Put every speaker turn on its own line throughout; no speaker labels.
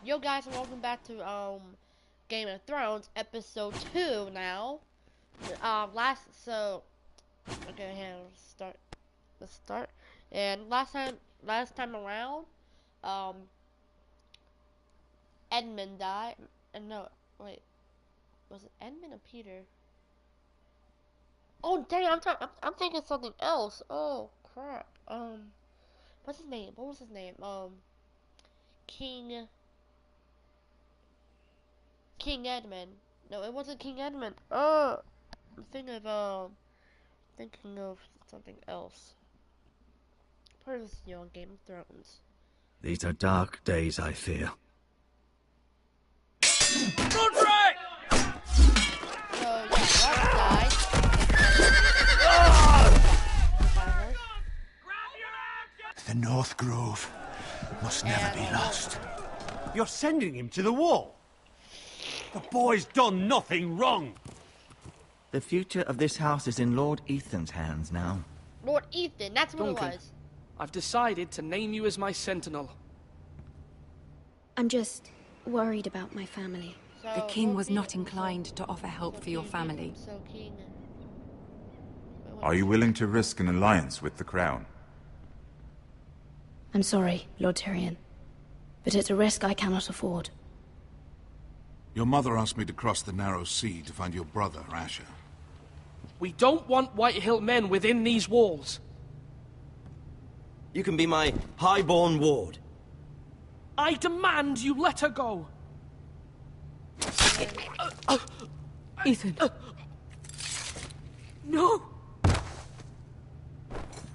Yo guys, and welcome back to Game of Thrones episode 2 now. Okay, here, let's start. And last time around, um Edmund died. And no, wait, was it Edmund or Peter? Oh dang, I'm thinking something else. Oh crap. What's his name? What was his name? King Edmund. No, it wasn't King Edmund. I'm thinking of something else. Part of this on Game of Thrones.
These are dark days, I fear.
Roderick! So yeah, Rob died.
The North Grove must never be lost.
You're sending him to the wall? The boy's done nothing wrong.
The future of this house is in Lord Ethan's hands now.
Lord Ethan, that's what
Duncan,
it was.
I've decided to name you as my sentinel.
I'm just worried about my family.
So,
The king
Lord
was
Ethan,
not inclined to offer help for your family.
Are you willing to risk an alliance with the crown?
I'm sorry, Lord Tyrion, but it's a risk I cannot afford.
Your mother asked me to cross the narrow sea to find your brother, Asher.
We don't want Whitehill men within these walls.
You can be my highborn ward.
I demand you let her go.
Ethan.
No!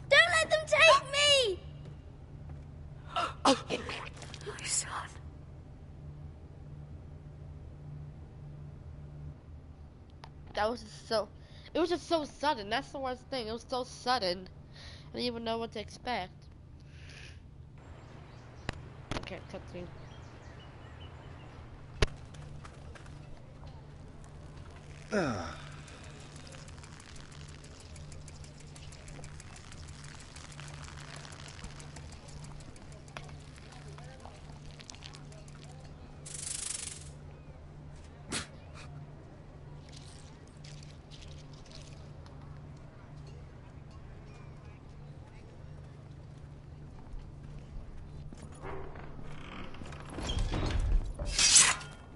Don't let them take me!
My son.
It was just so sudden. That's the worst thing. It was so sudden. I didn't even know what to expect. Okay, cut through.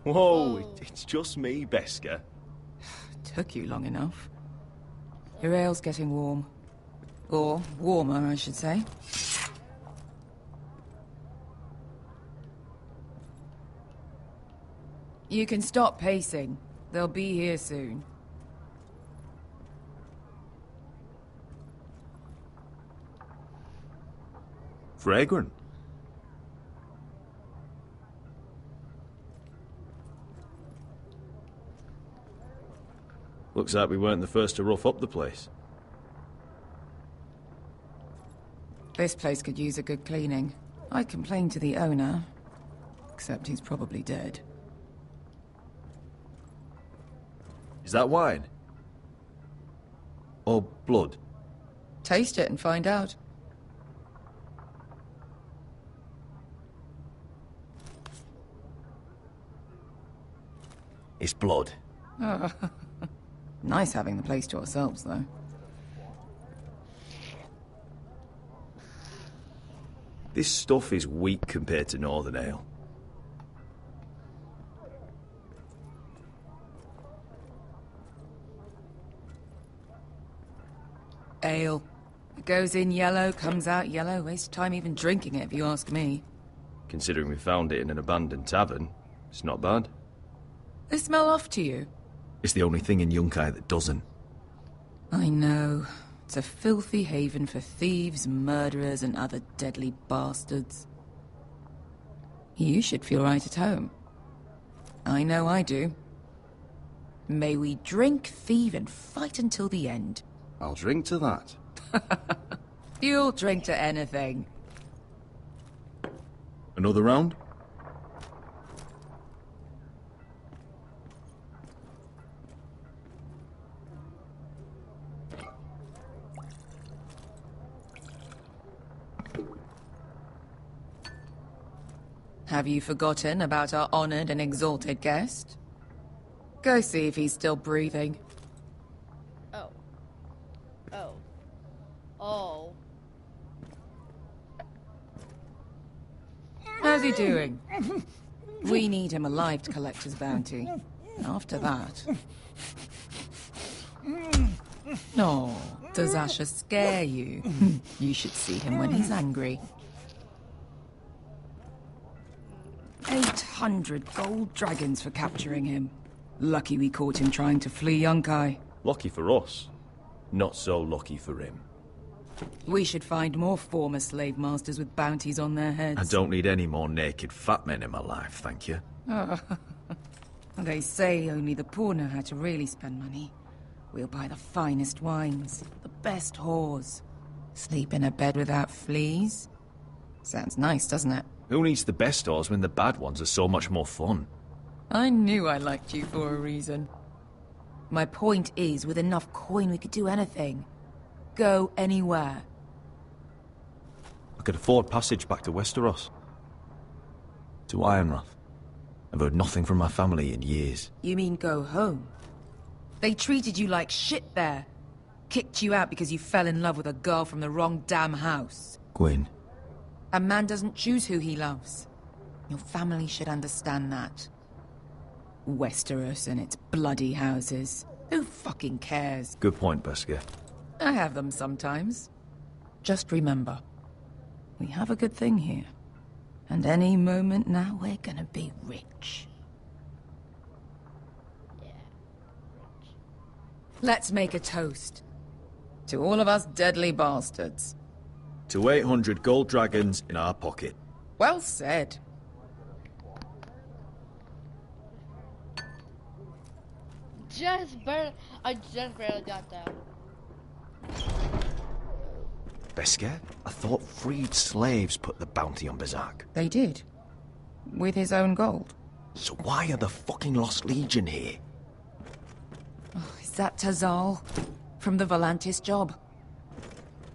Whoa, it's just me, Beskha.
Took you long enough. Your ale's getting warm. Or warmer, I should say. You can stop pacing. They'll be here soon.
Fragrant. Looks like we weren't the first to rough up the place.
This place could use a good cleaning. I'd complain to the owner, except he's probably dead.
Is that wine? Or blood?
Taste it and find out.
It's blood.
Oh. Nice having the place to ourselves, though.
This stuff is weak compared to Northern Ale.
Ale. It goes in yellow, comes out yellow. Waste time even drinking it, if you ask me.
Considering we found it in an abandoned tavern, it's not bad.
They smell off to you?
It's the only thing in Yunkai that doesn't.
I know. It's a filthy haven for thieves, murderers, and other deadly bastards. You should feel right at home. I know I do. May we drink, thieve, and fight until the end.
I'll drink to that.
You'll drink to anything.
Another round?
Have you forgotten about our honored and exalted guest? Go see if he's still breathing.
Oh. Oh. Oh.
How's he doing? We need him alive to collect his bounty. After that... No, does Asher scare you? You should see him when he's angry. 800 gold dragons for capturing him. Lucky we caught him trying to flee Yunkai.
Lucky for us. Not so lucky for him.
We should find more former slave masters with bounties on their heads.
I don't need any more naked fat men in my life, thank you.
They say only the poor know how to really spend money. We'll buy the finest wines, the best whores. Sleep in a bed without fleas? Sounds nice, doesn't it?
Who needs the best whores when the bad ones are so much more fun?
I knew I liked you for a reason. My point is, with enough coin we could do anything. Go anywhere.
I could afford passage back to Westeros. To Ironrath. I've heard nothing from my family in years.
You mean go home? They treated you like shit there. Kicked you out because you fell in love with a girl from the wrong damn house.
Gwyn.
A man doesn't choose who he loves. Your family should understand that. Westeros and its bloody houses. Who fucking cares?
Good point, Beskar.
I have them sometimes. Just remember, we have a good thing here. And any moment now, we're gonna be rich. Let's make a toast. To all of us deadly bastards.
To 800 gold dragons in our pocket.
Well said.
I just barely got that.
Beskar? I thought freed slaves put the bounty on Berserk.
They did. With his own gold.
So why are the fucking Lost Legion here?
Is that Tazal? From the Volantis job?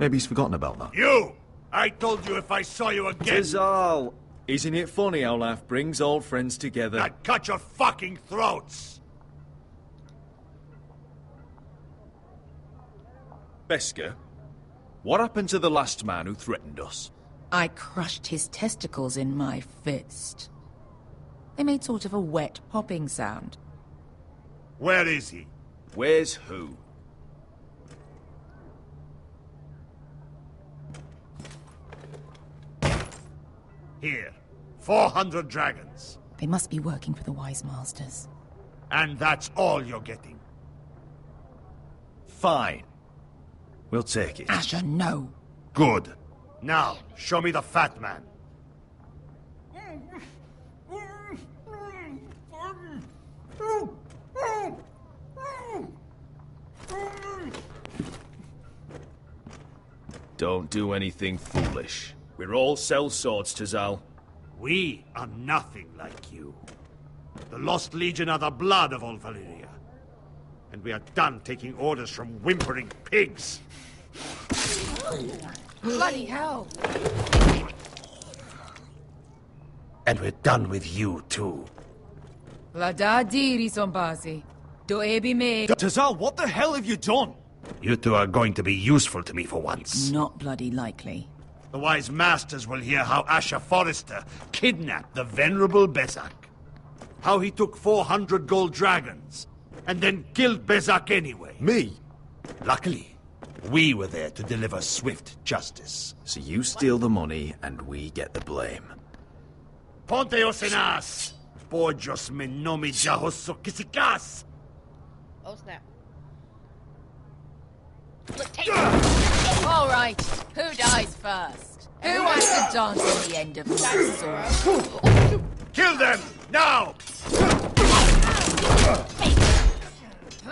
Maybe he's forgotten about that.
You! I told you if I saw you again...
Tizal! Isn't it funny how life brings old friends together?
I'd cut your fucking throats!
Beskar, what happened to the last man who threatened us?
I crushed his testicles in my fist. They made sort of a wet popping sound.
Where is he?
Where's who?
Here. 400 dragons.
They must be working for the Wise Masters.
And that's all you're getting.
Fine. We'll take it.
Asher, no.
Good. Now, show me the fat man.
Don't do anything foolish. We're all sellswords, Tizal.
We are nothing like you. The Lost Legion are the blood of old Valyria. And we are done taking orders from whimpering pigs.
Bloody hell!
And we're done with you, too.
Lada diri sombazi. Do ebi me.
Tazal, what the hell have you done? You two are going to be useful to me for once.
Not bloody likely.
The Wise Masters will hear how Asher Forrester kidnapped the venerable Bezzak. How he took 400 gold dragons, and then killed Bezzak anyway.
Me?
Luckily, we were there to deliver swift justice.
So you steal the money, and we get the blame.
Ponteos en as! Pojos me nomi jahoso kisikas!
Oh snap. Look, take
All right, who dies first? Who wants to dance on the end of my sword?
Kill them! Now!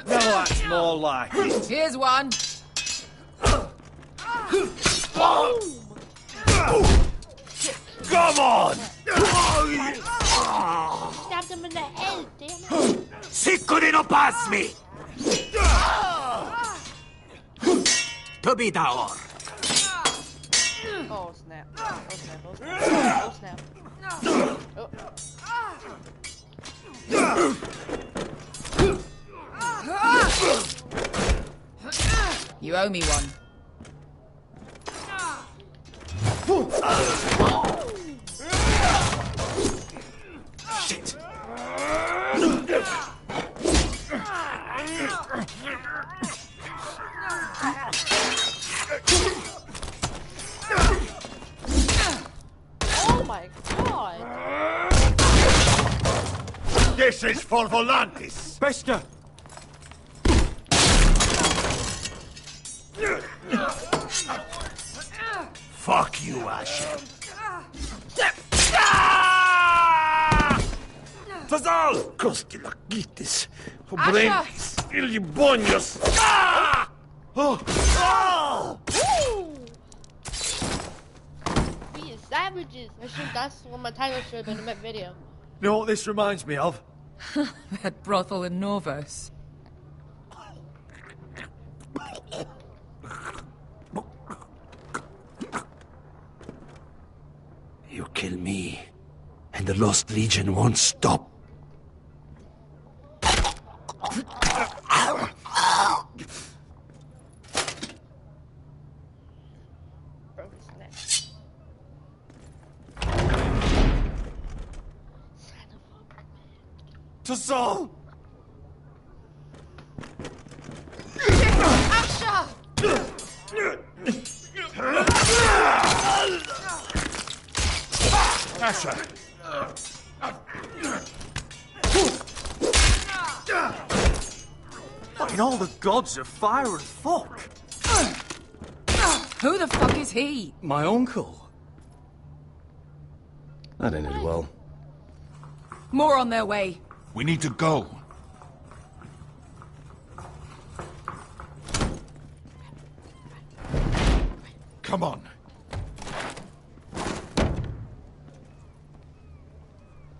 No, that's more like it.
Here's one.
Come on!
stabbed him in the head, damn it.
Sicuri no pass me! To be dour.
Oh snap. Oh snap. Oh snap. Oh snap.
You owe me one.
Shit!
Oh my god!
This is for Volantis!
Bester!
Fuck you, Asher.
Fazal!
Kostilakitis, Obrenkis, Ilibonios.
Woo! We are savages. That's what my title should have been in that video.
You know what this reminds me of?
That brothel in Norvos.
You kill me, and the Lost Legion won't stop.
Broke his neck. Son of a...
Tazal!
Asher!
What in all the gods of fire and fuck?
Who the fuck is he?
My uncle. That ended well.
More on their way.
We need to go. Come on.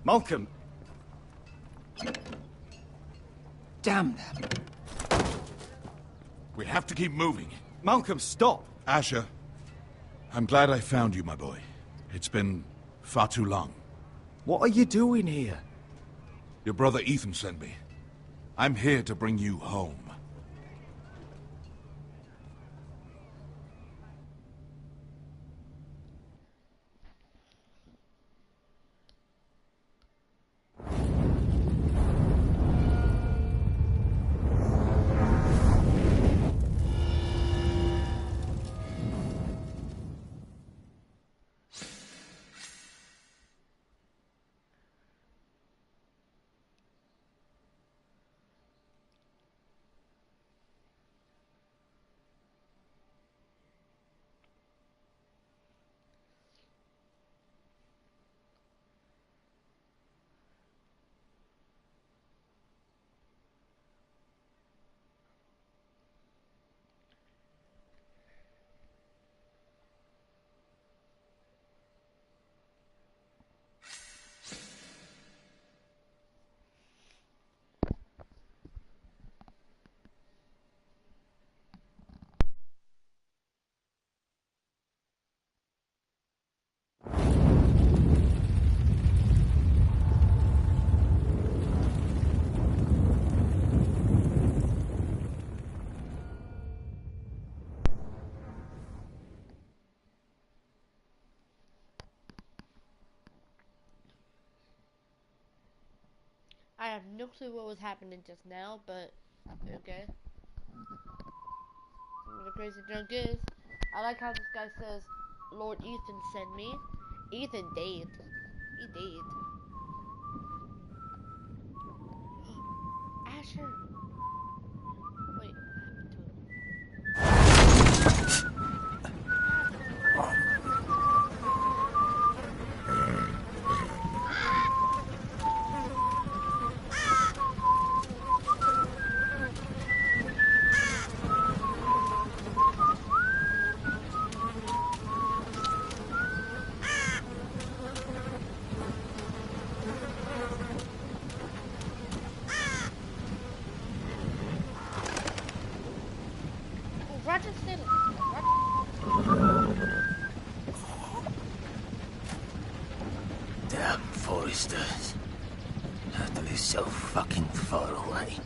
Malcolm,
Damn them.
We have to keep moving.
Malcolm, stop!
Asher, I'm glad I found you, my boy. It's been far too long.
What are you doing here?
Your brother Ethan sent me. I'm here to bring you home.
I have no clue what was happening just now, but okay. The crazy junk is, I like how this guy says, Lord Ethan sent me. Ethan dead. He dead. Asher. Wait, what happened to him? Roger said it.
fucking far away.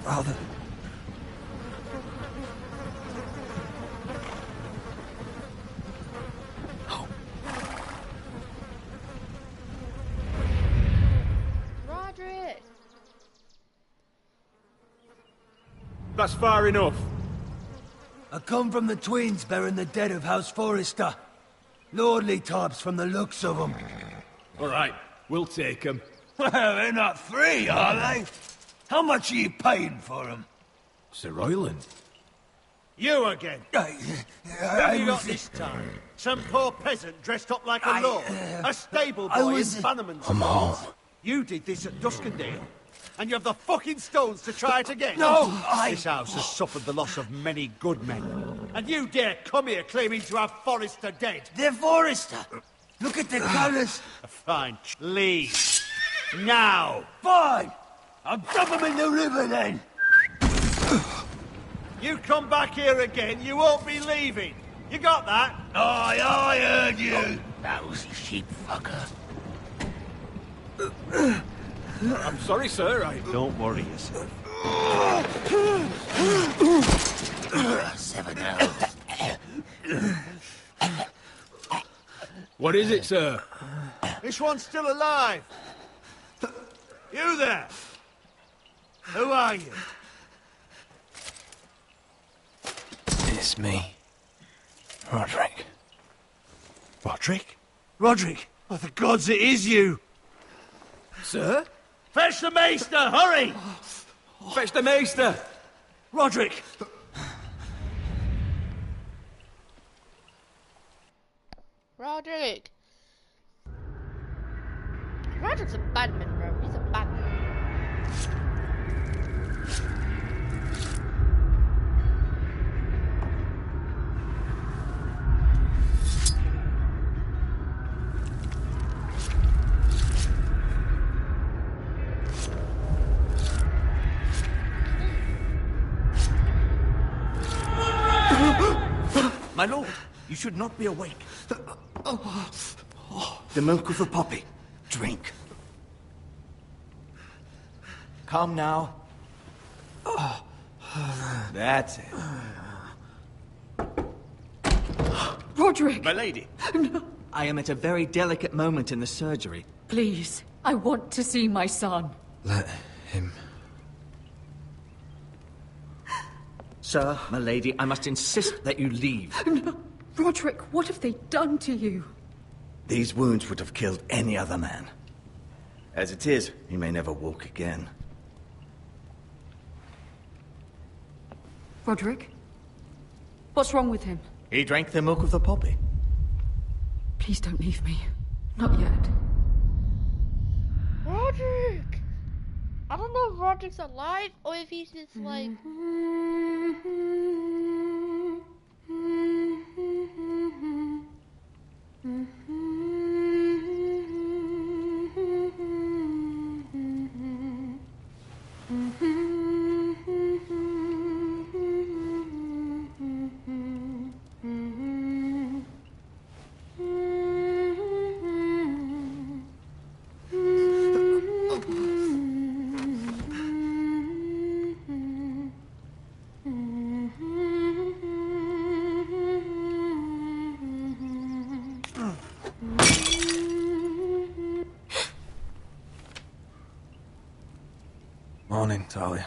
Father.
Roderick!
That's far enough.
I come from the twins bearing the dead of House Forrester. Lordly types from the looks of them.
All right, we'll take them.
Well, they're not free, are they? How much are you paying for them?
Sir Royland.
You again. What have you got this time? Some poor peasant dressed up like a lord? A stable boy in Bannerman's
I'm home.
You did this at Duskendale. And you have the fucking stones to try it again?
No,
This house has suffered the loss of many good men. And you dare come here claiming to have Forrester dead?
They're Forrester. Look at the colours.
Fine. Leave. Now.
Fine. I'll dump them in the river then.
You come back here again, you won't be leaving. You got that?
Aye, I heard you. Lousy sheep fucker.
I'm sorry, sir.
Don't worry yourself.
7 hours.
What is it, sir?
This one's still alive. You there. Who are you?
It's me. Roderick.
Roderick? Roderick? Oh, the gods, it is you.
Sir?
Fetch the maester, hurry!
Fetch the maester!
Roderick!
Roderick! Roderick's a bad man, bro. He's a bad man.
My lord, you should not be awake. The milk of the poppy. Drink. Calm now. That's it.
Roderick!
My lady. No. I am at a very delicate moment in the surgery.
Please, I want to see my son.
Let him. Sir, my lady, I must insist that you leave.
No. Roderick, what have they done to you?
These wounds would have killed any other man. As it is, he may never walk again.
Roderick? What's wrong with him?
He drank the milk of the poppy.
Please don't leave me. Not yet.
Roderick! I don't know if Roderick's alive or if he's just like...
Morning, Talia.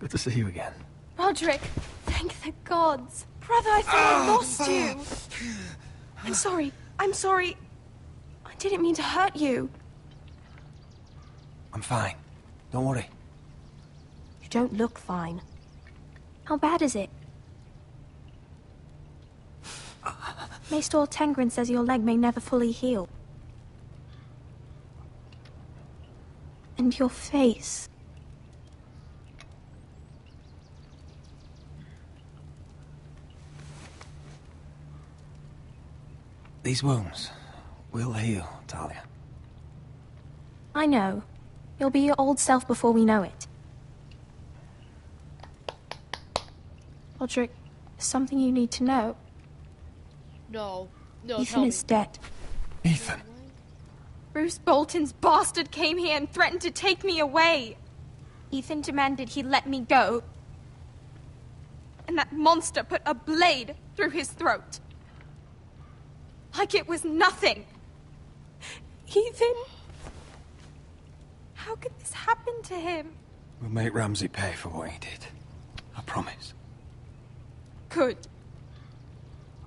Good to see you again.
Roderick, thank the gods. Brother, I thought I lost you. I'm sorry. I'm sorry. I didn't mean to hurt you.
I'm fine. Don't worry.
You don't look fine. How bad is it? Maester Tengrin says your leg may never fully heal. And your face.
These wounds will heal, Talia.
I know. You'll be your old self before we know it. Roderick, there's something you need to know.
No. No,
Ethan
tell me.
is dead.
Ethan.
Bruce Bolton's bastard came here and threatened to take me away. Ethan demanded he let me go. And that monster put a blade through his throat. Like it was nothing. Ethan? How could this happen to him?
We'll make Ramsay pay for what he did. I promise.
Good.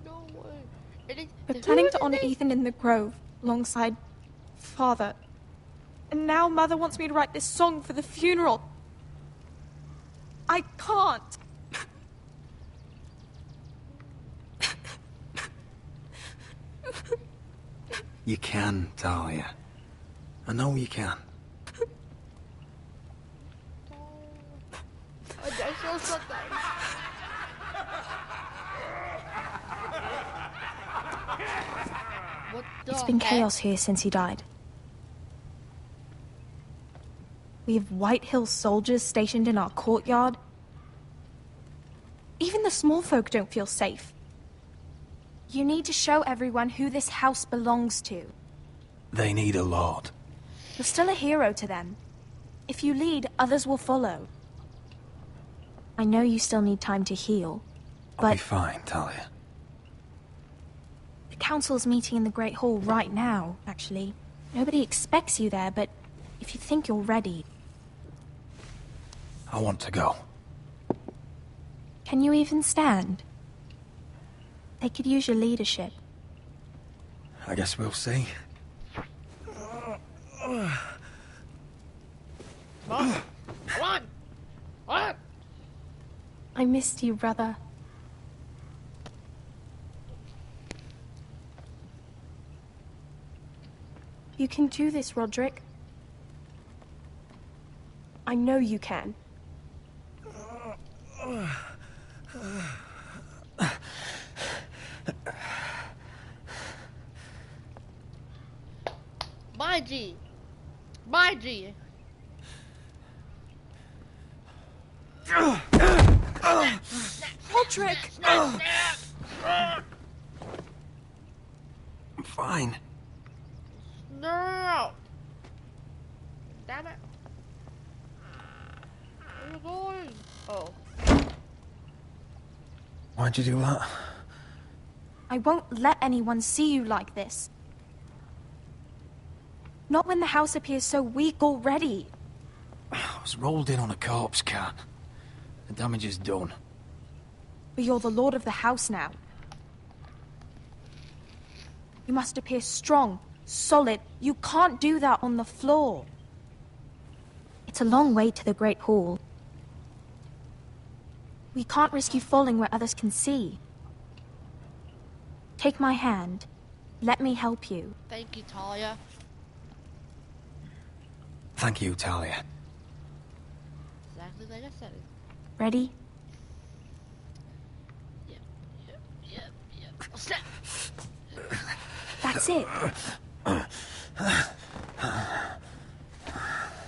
No way.
We're planning to honor Ethan in the Grove, alongside Father. And now Mother wants me to write this song for the funeral. I can't.
You can, Talia. I know you can.
It's been chaos here since he died. We have White Hill soldiers stationed in our courtyard. Even the small folk don't feel safe. You need to show everyone who this house belongs to.
They need a lord.
You're still a hero to them. If you lead, others will follow. I know you still need time to heal,
I'll be
but
fine, Talia.
the council's meeting in the Great Hall right now, actually. Nobody expects you there, but if you think you're ready...
I want to go.
Can you even stand? They could use your leadership.
I guess we'll see.
Come on! Come on! What?
I missed you, brother. You can do this, Roderick. I know you can.
My G. My G.
Roderick!
I'm fine.
No! Damn it. Where are you going? Oh.
Why'd you do that?
I won't let anyone see you like this. Not when the house appears so weak already.
I was rolled in on a corpse cart. The damage is done.
But you're the lord of the house now. You must appear strong, solid. You can't do that on the floor. It's a long way to the Great Hall. We can't risk you falling where others can see. Take my hand. Let me help you.
Thank you, Talia.
Thank you, Talia.
Exactly like I said it.
Ready?
Yep. Snap!
That's it.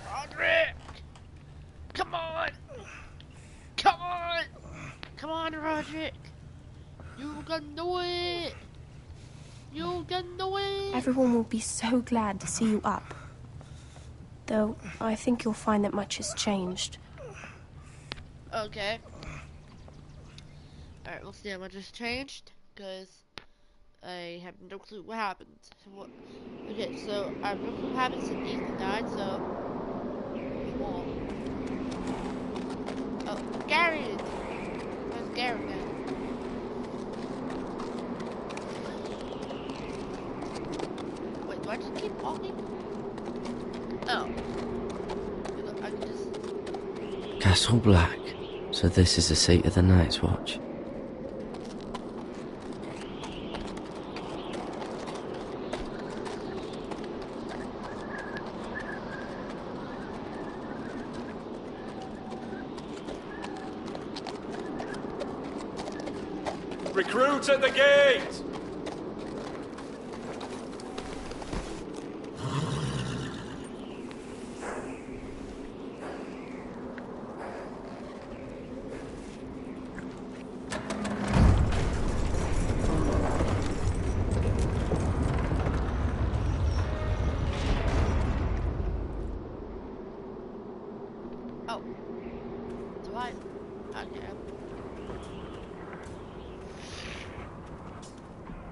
Roderick! Come on! Come on! Come on, Roderick! You can do it! You can do it!
Everyone will be so glad to see you up. Though, I think you'll find that much has changed.
Okay. Alright, we'll see how much has changed, because I have no clue what happened. Okay, so I have no clue what happened since Ethan died, so... Whoa. Oh, Gary! Where's Gary now? Wait, do I just keep walking? Oh. I can just...
Castle Black. So this is the seat of the Night's Watch.
Recruits at the gate!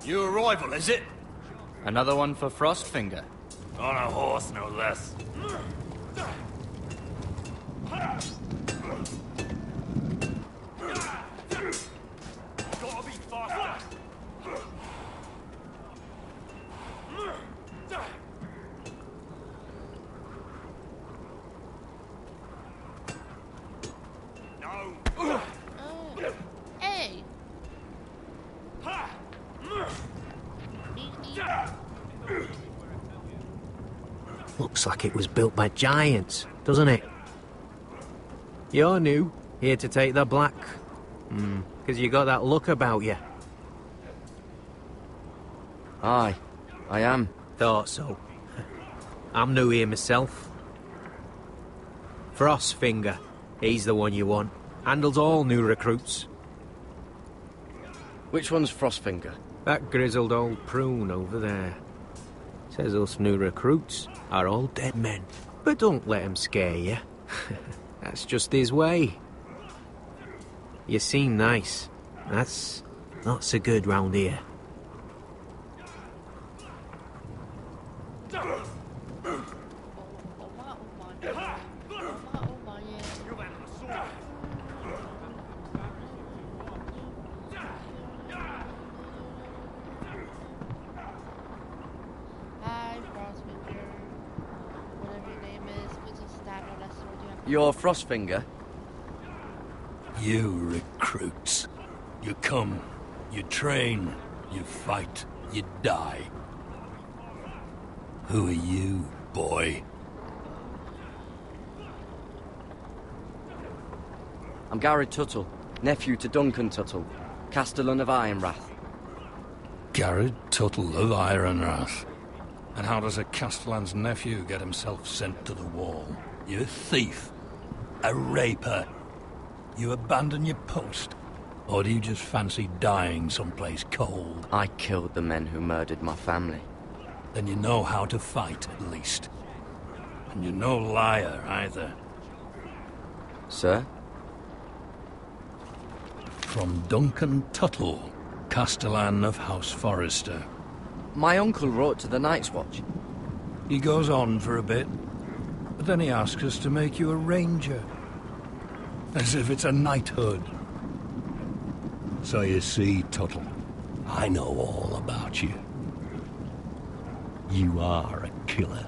New arrival, is it?
Another one for Frostfinger.
On a horse, no less. Gotta be faster. No.
Hey.
Looks like it was built by giants, doesn't it? You're new, here to take the black. Because you got that look about you.
Aye, I am.
Thought so. I'm new here myself. Frostfinger, he's the one you want. Handles all new recruits.
Which one's Frostfinger?
That grizzled old prune over there. Says us new recruits are all dead men. But don't let him scare you. That's just his way. You seem nice. That's not so good round here.
You're Frostfinger?
You recruits. You come, you train, you fight, you die. Who are you, boy?
I'm Gary Tuttle, nephew to Duncan Tuttle, Castellan of Ironrath.
Garrett Tuttle of Ironrath. And how does a Castellan's nephew get himself sent to the wall? You a thief? A raper? You abandon your post? Or do you just fancy dying someplace cold?
I killed the men who murdered my family.
Then you know how to fight, at least. And you're no liar, either.
Sir?
From Duncan Tuttle, Castellan of House Forrester.
My uncle wrote to the Night's Watch.
He goes on for a bit, but then he asks us to make you a ranger. As if it's a knighthood. So you see, Tuttle, I know all about you. You are a killer.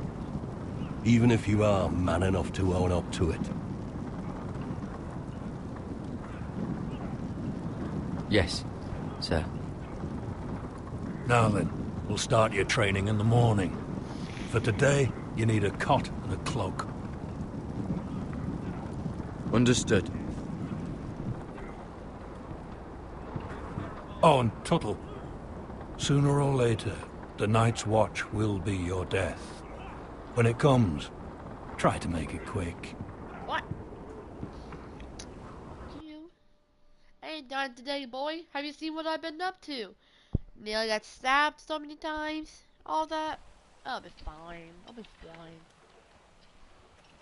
Even if you are man enough to own up to it.
Yes, sir.
Now then, we'll start your training in the morning. For today, you need a cot and a cloak.
Understood.
Oh, and Tuttle. Sooner or later, the Night's Watch will be your death. When it comes, try to make it quick.
What? You? I ain't done today, boy. Have you seen what I've been up to? Nearly got stabbed so many times. All that. I'll be fine. I'll be fine.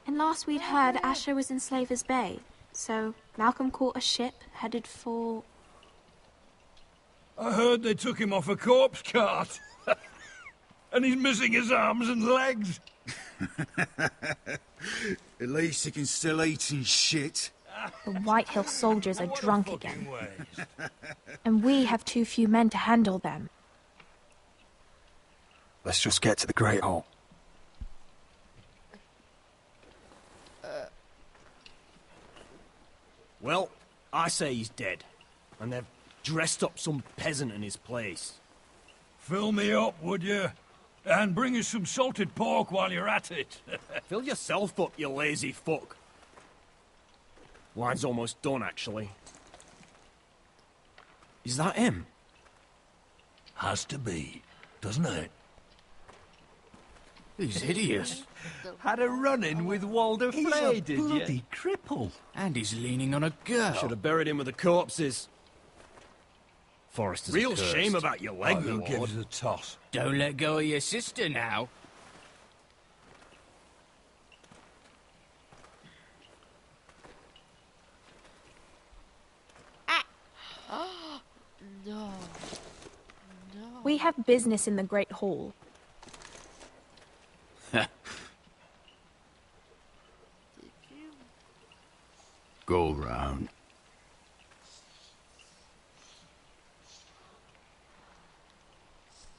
And last we'd heard, Asher was in Slaver's Bay. So Malcolm caught a ship headed for...
I heard they took him off a corpse cart. And he's missing his arms and legs.
At least he can still eat and shit.
The White Hill soldiers are drunk again. And we have too few men to handle them.
Let's just get to the Great Hall.
Well, I say he's dead. And they've dressed up some peasant in his place.
Fill me up, would you? And bring us some salted pork while you're at it.
Fill yourself up, you lazy fuck. Wine's almost done, actually. Is that him?
Has to be, doesn't it?
He's hideous.
Had a run-in with Walder Flay, did you?
Bloody cripple.
And he's leaning on a girl.
Should have buried him with the corpses. Forrester's
Real
accursed.
shame about your leg,
Who
Lord.
gives a toss?
Don't let go of your sister now.
No. No.
We have business in the Great Hall.
Go round.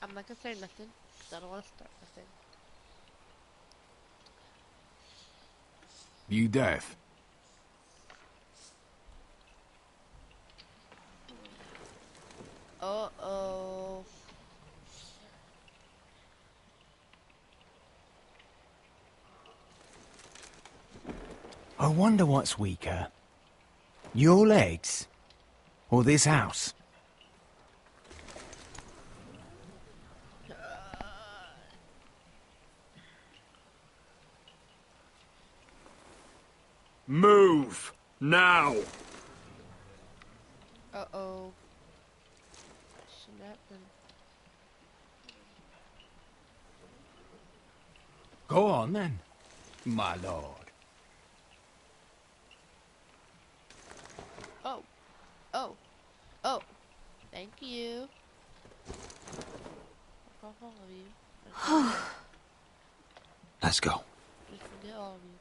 I'm not gonna say nothing, because I don't want to start nothing.
You deaf?
Uh-oh.
I wonder what's weaker. Your legs? Or this house?
Move! Now!
Uh-oh. Snapping.
Go on then, my lord.
Oh. Oh. Oh. Thank you. Fuck off all of you.
Let's go.
Just forget all of you.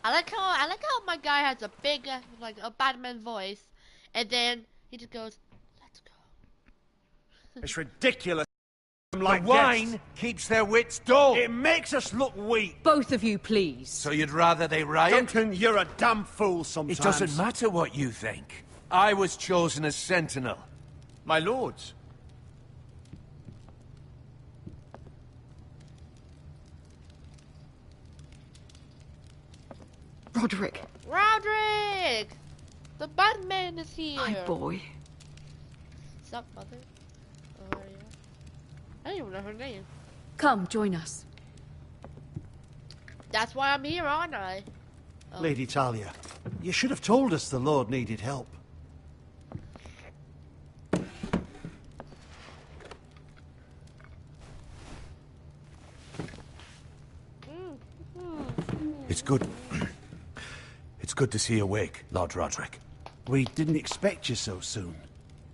I like how my guy has a big, like a Batman voice, and then he just goes, "Let's go."
It's ridiculous.
The wine keeps their wits dull.
It makes us look weak.
Both of you, please.
So you'd rather they riot?
Duncan, you're a damn fool sometimes.
It doesn't matter what you think. I was chosen as sentinel.
My lords.
Roderick.
Roderick! The Batman is here.
My boy.
What's up, mother? Oh, yeah. I don't even know her name.
Come, join us.
That's why I'm here, aren't I? Oh.
Lady Talia, you should have told us the Lord needed help.
It's good. It's good to see you awake, Lord Roderick.
We didn't expect you so soon.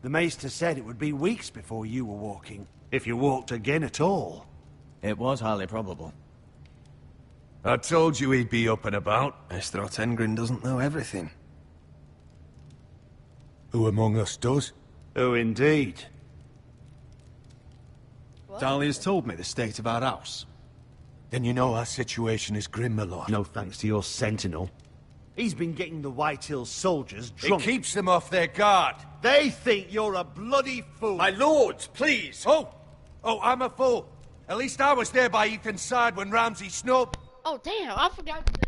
The Maester said it would be weeks before you were walking, if you walked again at all.
It was highly probable.
I told you he'd be up and about.
Mr. Otengrin doesn't know everything.
Who among us does?
Oh, indeed.
Talia's told me the state of our house.
Then you know our situation is grim, my lord.
No thanks to your sentinel. He's been getting the White Hills soldiers drunk.
It keeps them off their guard.
They think you're a bloody fool.
My lords, please. Oh, I'm a fool. At least I was there by Ethan's side when Ramsay snubbed.
Oh, damn, I forgot to say.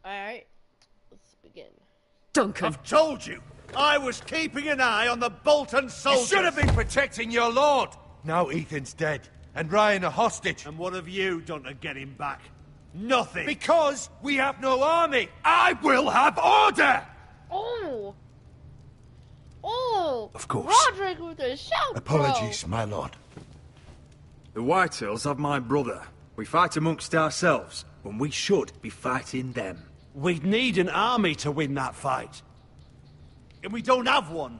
Alright, let's begin.
Duncan!
I've told you! I was keeping an eye on the Bolton soldiers!
You should have been protecting your lord! Now Ethan's dead, and Ryan a hostage.
And what have you done to get him back? Nothing.
Because we have no army. I will have order!
Oh! Oh!
Of course.
Roderick with a shout,
Apologies, my lord.
The Whitehills have my brother. We fight amongst ourselves, when we should be fighting them.
We'd need an army to win that fight. And we don't have one.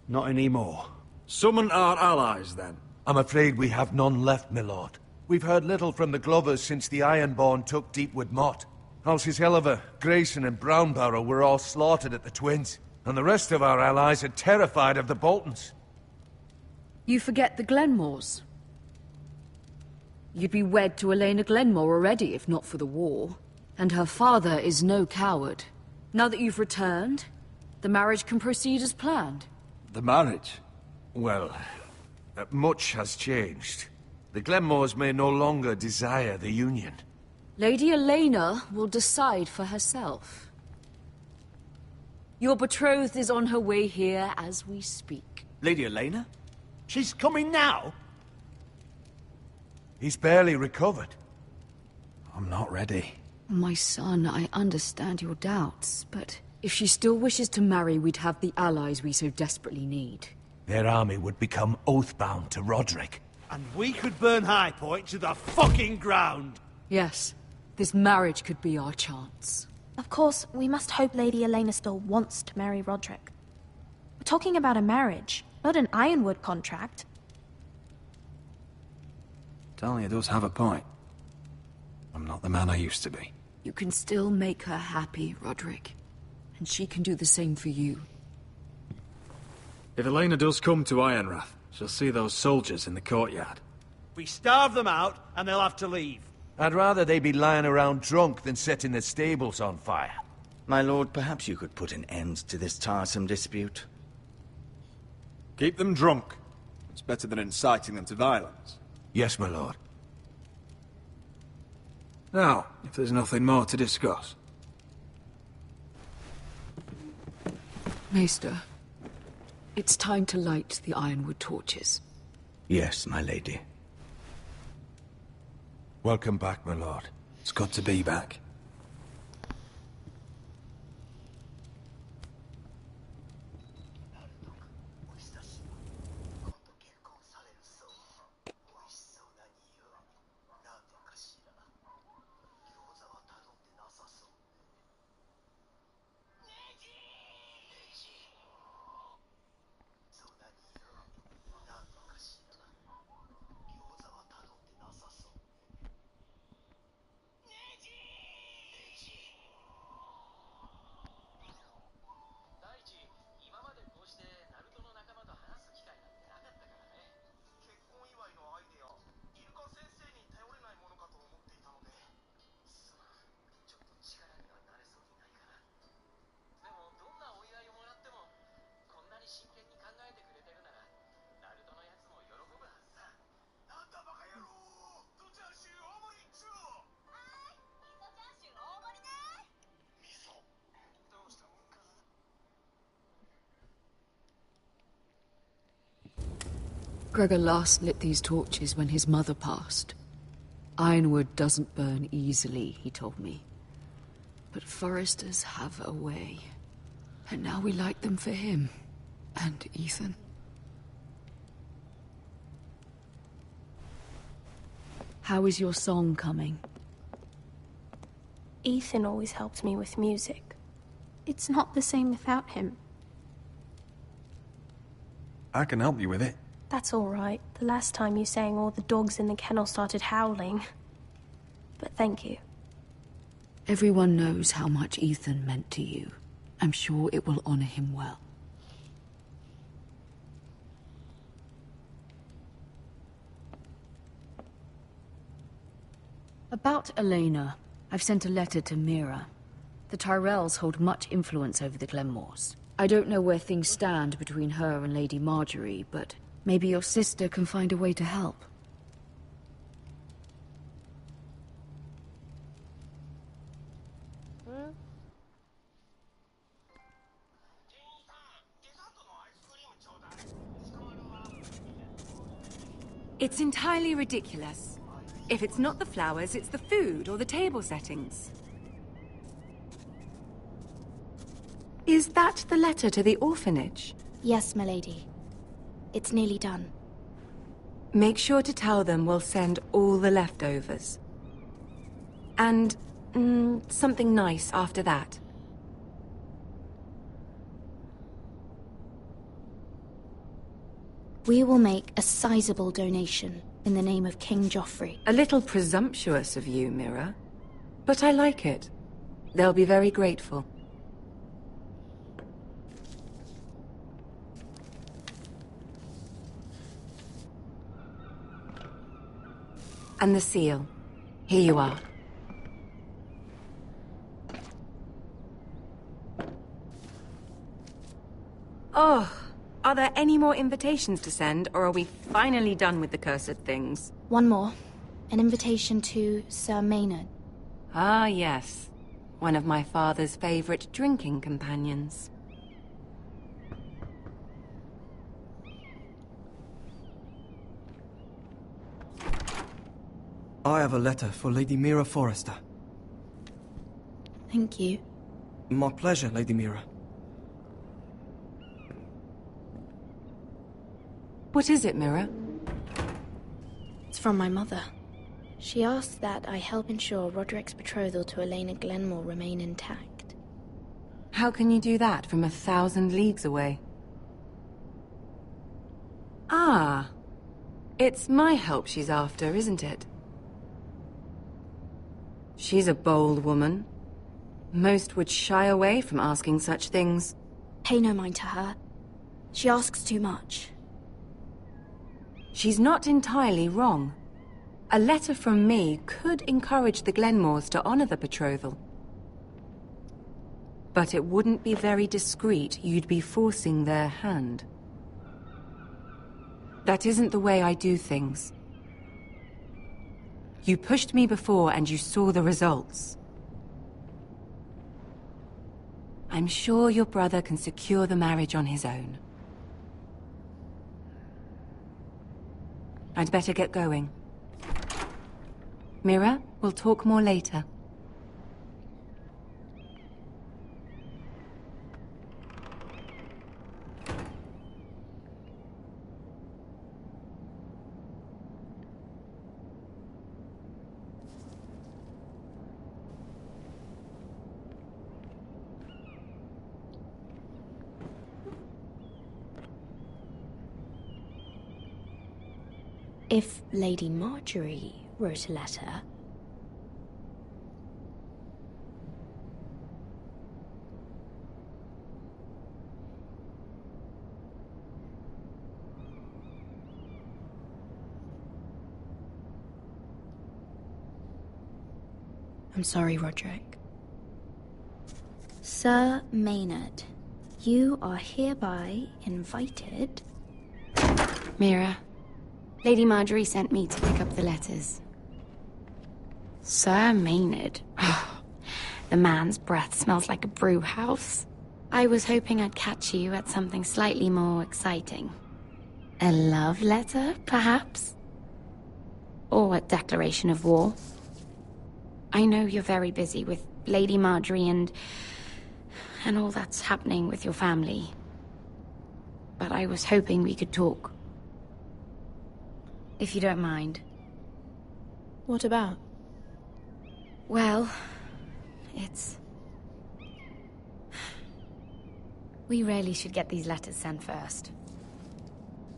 Not anymore.
Summon our allies, then.
I'm afraid we have none left, my lord. We've heard little from the Glovers since the Ironborn took Deepwood Motte. Houses Helliver, Grayson and Brownbarrow were all slaughtered at the Twins, and the rest of our allies are terrified of the Boltons.
You forget the Glenmores. You'd be wed to Elena Glenmore already, if not for the war. And her father is no coward. Now that you've returned, the marriage can proceed as planned.
The marriage?
Well, much has changed. The Glenmores may no longer desire the union.
Lady Elena will decide for herself. Your betrothed is on her way here as we speak.
Lady Elena?
She's coming now?
He's barely recovered.
I'm not ready.
My son, I understand your doubts, but if she still wishes to marry, we'd have the allies we so desperately need.
Their army would become oathbound to Roderick.
And we could burn High Point to the fucking ground!
Yes, this marriage could be our chance.
Of course, we must hope Lady Elena still wants to marry Roderick. We're talking about a marriage, not an Ironwood contract.
Talia does have a point. I'm not the man I used to be.
You can still make her happy, Roderick. And she can do the same for you.
If Elena does come to Ironrath, she'll see those soldiers in the courtyard.
We starve them out, and they'll have to leave.
I'd rather they be lying around drunk than setting the stables on fire.
My lord, perhaps you could put an end to this tiresome dispute.
Keep them drunk. It's better than inciting them to violence.
Yes, my lord.
Now, if there's nothing more to discuss.
Maester, it's time to light the Ironwood torches.
Yes, my lady.
Welcome back, my lord.
It's good to be back.
Gregor last lit these torches when his mother passed. Ironwood doesn't burn easily, he told me. But foresters have a way. And now we light them for him. And Ethan. How is your song coming?
Ethan always helped me with music. It's not the same without him.
I can help you with it.
That's all right. The last time you sang, all the dogs in the kennel started howling. But thank you.
Everyone knows how much Ethan meant to you. I'm sure it will honor him well. About Elena, I've sent a letter to Mira. The Tyrells hold much influence over the Glenmores. I don't know where things stand between her and Lady Marjorie, but maybe your sister can find a way to help.
It's entirely ridiculous. If it's not the flowers, it's the food or the table settings. Is that the letter to the orphanage?
Yes, milady. It's nearly done.
Make sure to tell them we'll send all the leftovers. And something nice after that.
We will make a sizable donation in the name of King Joffrey.
A little presumptuous of you, Mira. But I like it. They'll be very grateful. And the seal. Here you are. Oh, are there any more invitations to send, or are we finally done with the cursed things?
One more. An invitation to Sir Maynard.
Ah, yes. One of my father's favorite drinking companions.
I have a letter for Lady Mira Forrester.
Thank you.
My pleasure, Lady Mira.
What is it, Mira?
It's from my mother. She asks that I help ensure Roderick's betrothal to Elena Glenmore remain intact.
How can you do that from 1,000 leagues away? Ah. It's my help she's after, isn't it? She's a bold woman. Most would shy away from asking such things.
Pay no mind to her. She asks too much.
She's not entirely wrong. A letter from me could encourage the Glenmores to honor the betrothal. But it wouldn't be very discreet. You'd be forcing their hand. That isn't the way I do things. You pushed me before and you saw the results. I'm sure your brother can secure the marriage on his own. I'd better get going. Mira, we'll talk more later.
If Lady Marjorie wrote a letter... I'm sorry, Roderick. Sir Maynard, you are hereby invited...
Mira, Lady Marjorie sent me to pick up the letters. Sir Maynard. The man's breath smells like a brew house. I was hoping I'd catch you at something slightly more exciting. A love letter, perhaps? Or a declaration of war? I know you're very busy with Lady Marjorie and all that's happening with your family. But I was hoping we could talk. If you don't mind.
What about?
Well, it's... We really should get these letters sent first.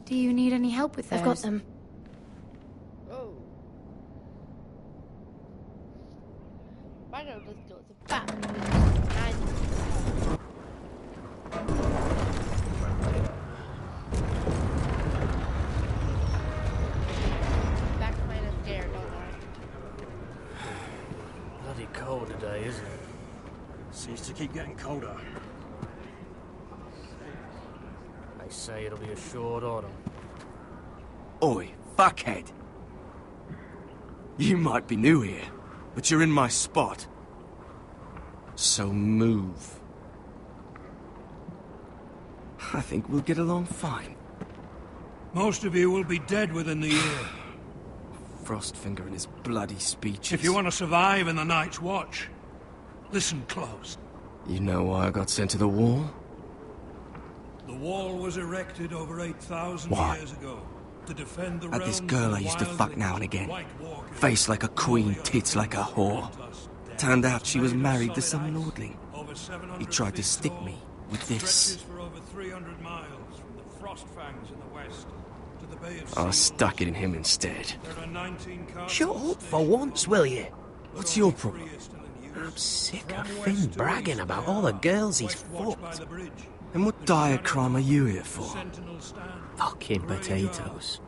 Do you need any help with those?
I've got them.
Oh. Why don't let's go to the back?
Bloody cold today, isn't it? Seems to keep getting colder. They say it'll be a short autumn.
Oi, fuckhead. You might be new here, but you're in my spot. So move. I think we'll get along fine.
Most of you will be dead within the year.
Frostfinger and his bloody speeches.
If you want to survive in the Night's Watch, listen close.
You know why I got sent to the wall?
The wall was erected over 8,000
Why?
years ago to defend the
Had this
realms
girl
from
I used to
wild
fuck now and
lynx,
again.
White Walkers,
Face like a queen, tits like a whore. Turned out she was married to some lordling.
over 700
He tried to
feet
stick
tall,
me with this.
stretches for over 300 miles from the Frostfangs in the west to the Bay of
I
Seals.
stuck it in him instead.
There are 19
Shut up for once, will you?
What's your problem?
I'm sick of Finn bragging about all the girls he's fucked.
And what dire crime are you here for?
Fucking potatoes.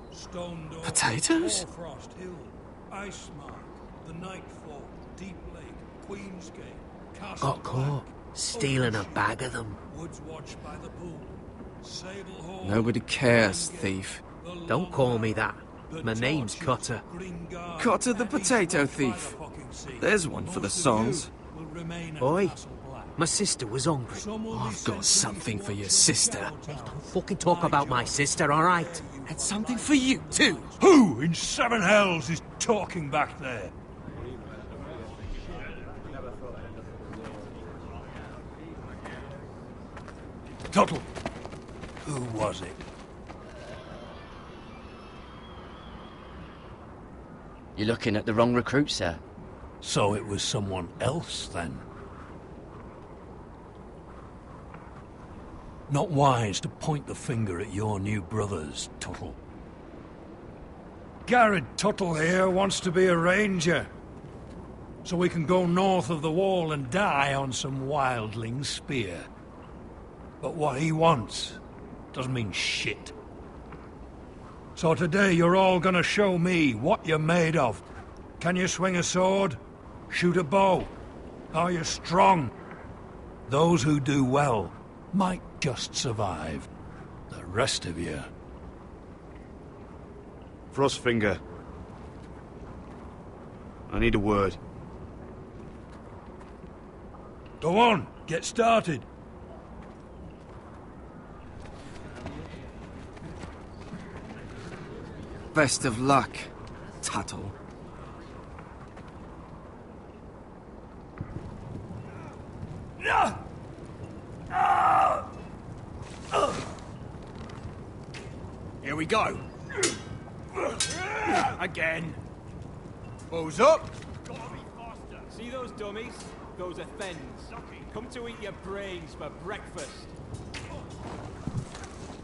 Potatoes?
Frost Hill, Ice Mark, the Nightfall, Deep Lake, Queensgate, Castle
Got caught stealing a bag of them.
Woods watched by the pool, Sable Hall.
Nobody cares, thief.
Don't call me that. My name's Cutter.
Cotter the potato thief. There's one for the songs.
Oi, my sister was hungry.
I've got something for your sister.
Don't fucking talk about my sister, alright?
Had something for you, too.
Who in seven hells is talking back there? Tuttle, who was it?
You're looking at the wrong recruit, sir.
So it was someone else, then? Not wise to point the finger at your new brothers, Tuttle. Garrett Tuttle here wants to be a ranger. So we can go north of the wall and die on some wildling spear. But what he wants doesn't mean shit. So today you're all gonna show me what you're made of. Can you swing a sword? Shoot a bow? Are you strong? Those who do well might just survive. The rest of you...
Frostfinger. I need a word.
Go on, get started.
Best of luck, Tuttle.
Here we go. Again. Bows up.
See those dummies? Those are Thens. Come to eat your brains for breakfast.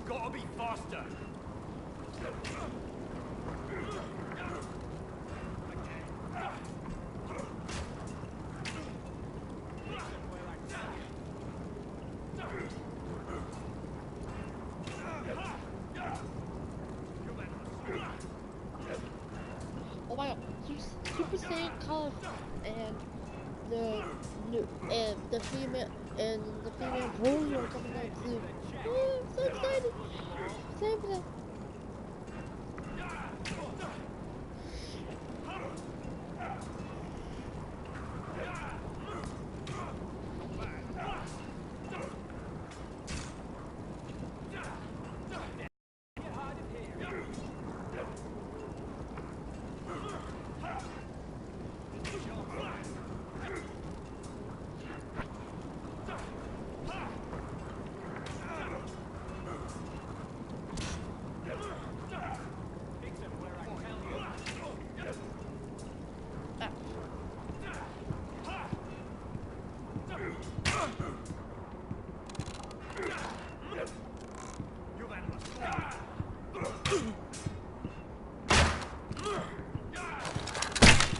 Gotta be faster.
Oh my god, Super Saiyan Color and the female Broly are coming out too. Oh, I'm so excited! Same for that.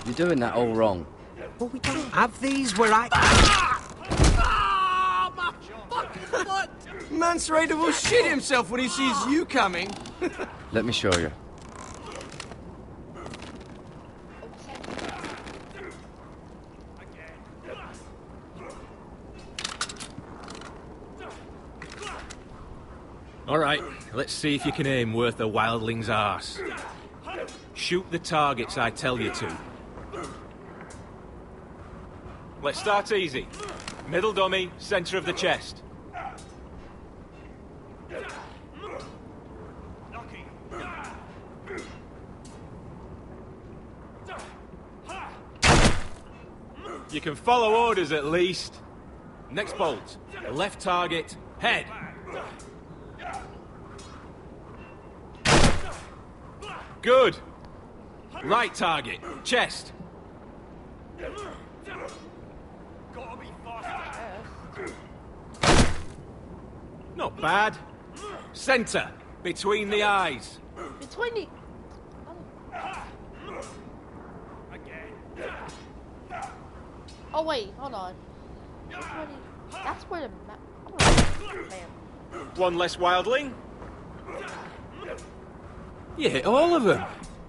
You're doing that all wrong.
But we don't have these where I...
Mance Raider will shit himself when he sees you coming.
Let me show you.
All right, let's see if you can aim worth a wildling's arse. Shoot the targets I tell you to.
Let's start easy. Middle dummy, center of the chest.
You can follow orders at least. Next bolt. Left target. Head. Good. Right target. Chest. Not bad. Center. Between the eyes.
Between the... Oh wait, hold on. That's where the
One less wildling.
You hit all of them.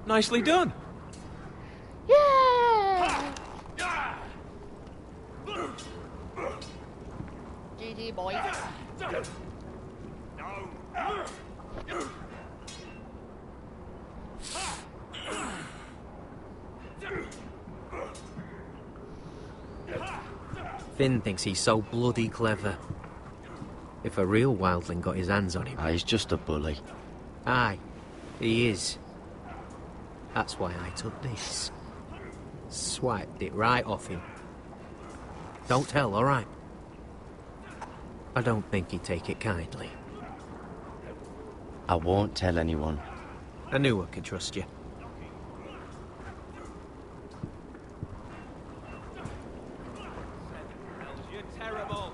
Nicely done.
Yeah! GG, boy.
Finn thinks he's so bloody clever. If a real wildling got his hands on him...
He's just a bully.
Aye, he is. That's why I took this. Swiped it right off him. Don't tell, alright? I don't think he'd take it kindly.
I won't tell anyone.
I knew I could trust you.
You're terrible.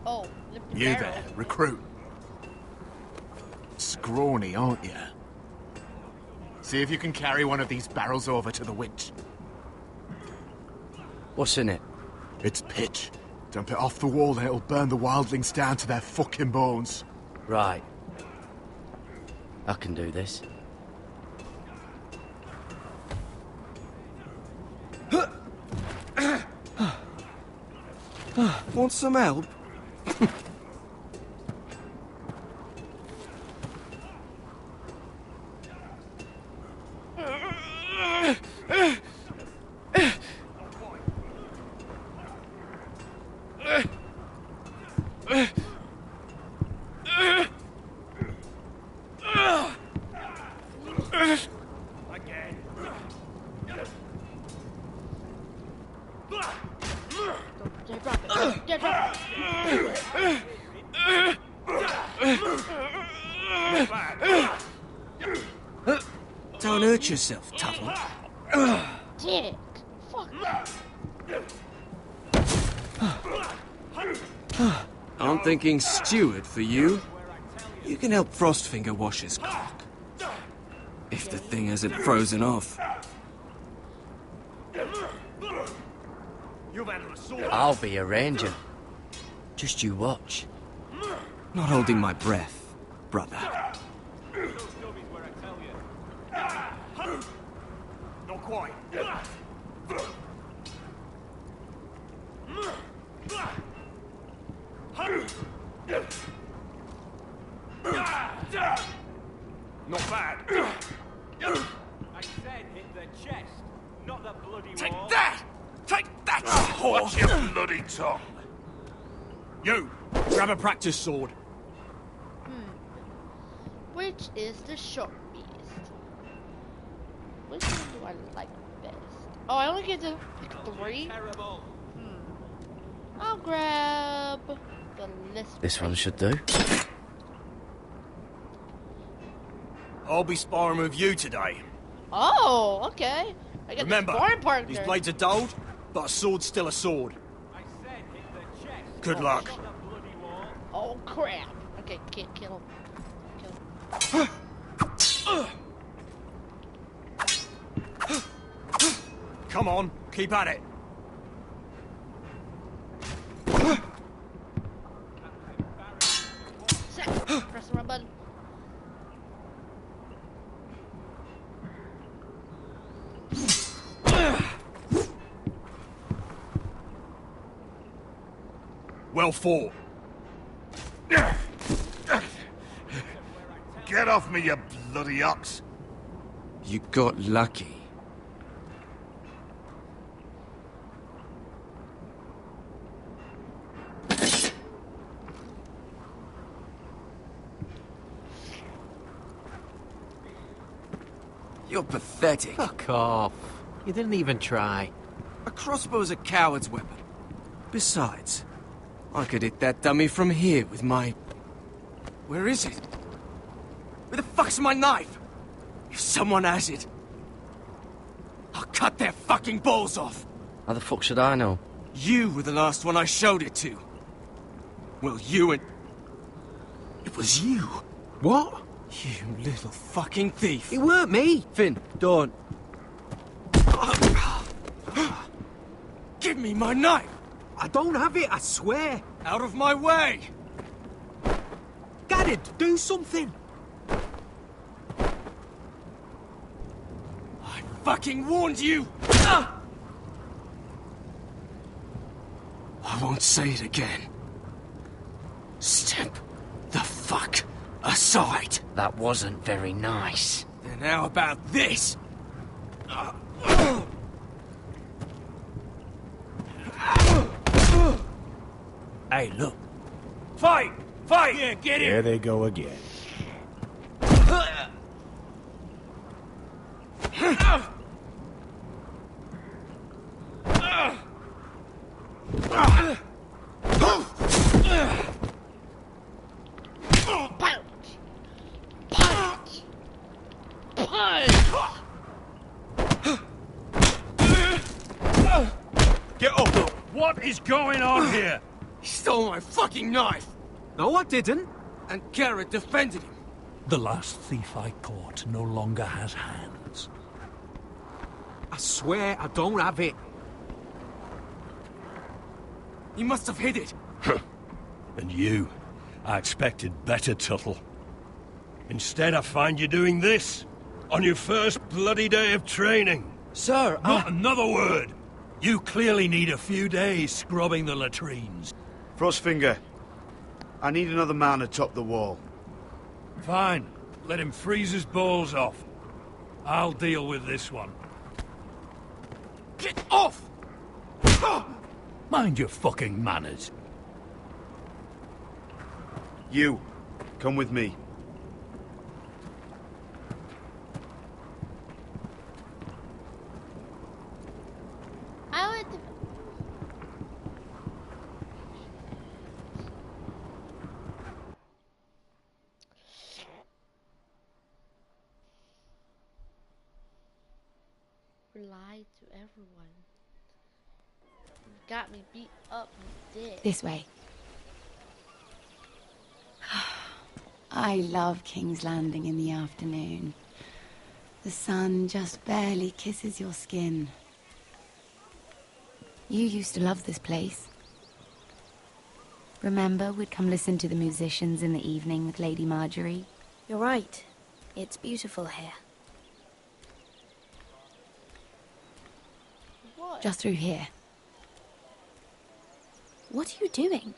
Oh,
you there, recruit. Scrawny, aren't you? See if you can carry one of these barrels over to the winch.
What's in it?
It's pitch. Dump it off the wall and it'll burn the wildlings down to their fucking bones.
Right. I can do this.
Want some help? Don't hurt yourself, Tuttle.
Dick. Fuck.
I'm thinking steward for you. You can help Frostfinger wash his cock. If the thing hasn't frozen off.
I'll be a ranger. Just you watch.
Not holding my breath, brother.
Not quite. Not bad.
I said hit the chest, not the bloody wall.
Take that! Take that! Watch your bloody tongue. You, grab a practice sword.
Which is the short beast? Which one do I like best? Oh, I only get to pick 3? I'll grab the list.
This one should do.
I'll be sparring with you today.
Oh, okay. I get
Remember,
the sparring partner.
these blades are dulled, but a sword's still a sword. Good luck.
Oh, crap. Okay, can't kill him.
Come on, keep at it.
Set. Press the run button.
Well fought. Get off me, you bloody ox.
You got lucky. You're pathetic.
Fuck off. You didn't even try.
A crossbow's a coward's weapon. Besides, I could hit that dummy from here with my... Where is it? Where the fuck's my knife? If someone has it, I'll cut their fucking balls off.
How the fuck should I know?
You were the last one I showed it to. Well, you and... It was you.
What?
You little fucking thief.
It weren't me.
Finn, don't.
Give me my knife!
I don't have it, I swear.
Out of my way!
Garrett, do something.
I fucking warned you! I won't say it again. Step the fuck aside.
That wasn't very nice.
And how about this?
Hey, look. Fight! Fight!
Yeah, get
There
in!
they go again.
Get up! What is going on here?
He stole my fucking knife!
No, I didn't.
And Garrett defended him.
The last thief I caught no longer has hands.
I swear I don't have it.
You must have hid it.
And you? I expected better, Tuttle. Instead, I find you doing this. On your first bloody day of training.
Sir,
Not another word! You clearly need a few days scrubbing the latrines.
Frostfinger, I need another man atop the wall.
Fine. Let him freeze his balls off. I'll deal with this one.
Get off!
Mind your fucking manners.
You, come with me.
I would. Lied to everyone. Got me beat up and dead.
This way. I love King's Landing in the afternoon. The sun just barely kisses your skin. You used to love this place. Remember, we'd come listen to the musicians in the evening with Lady Marjorie?
You're right. It's beautiful here.
What?
Just through here.
What are you doing?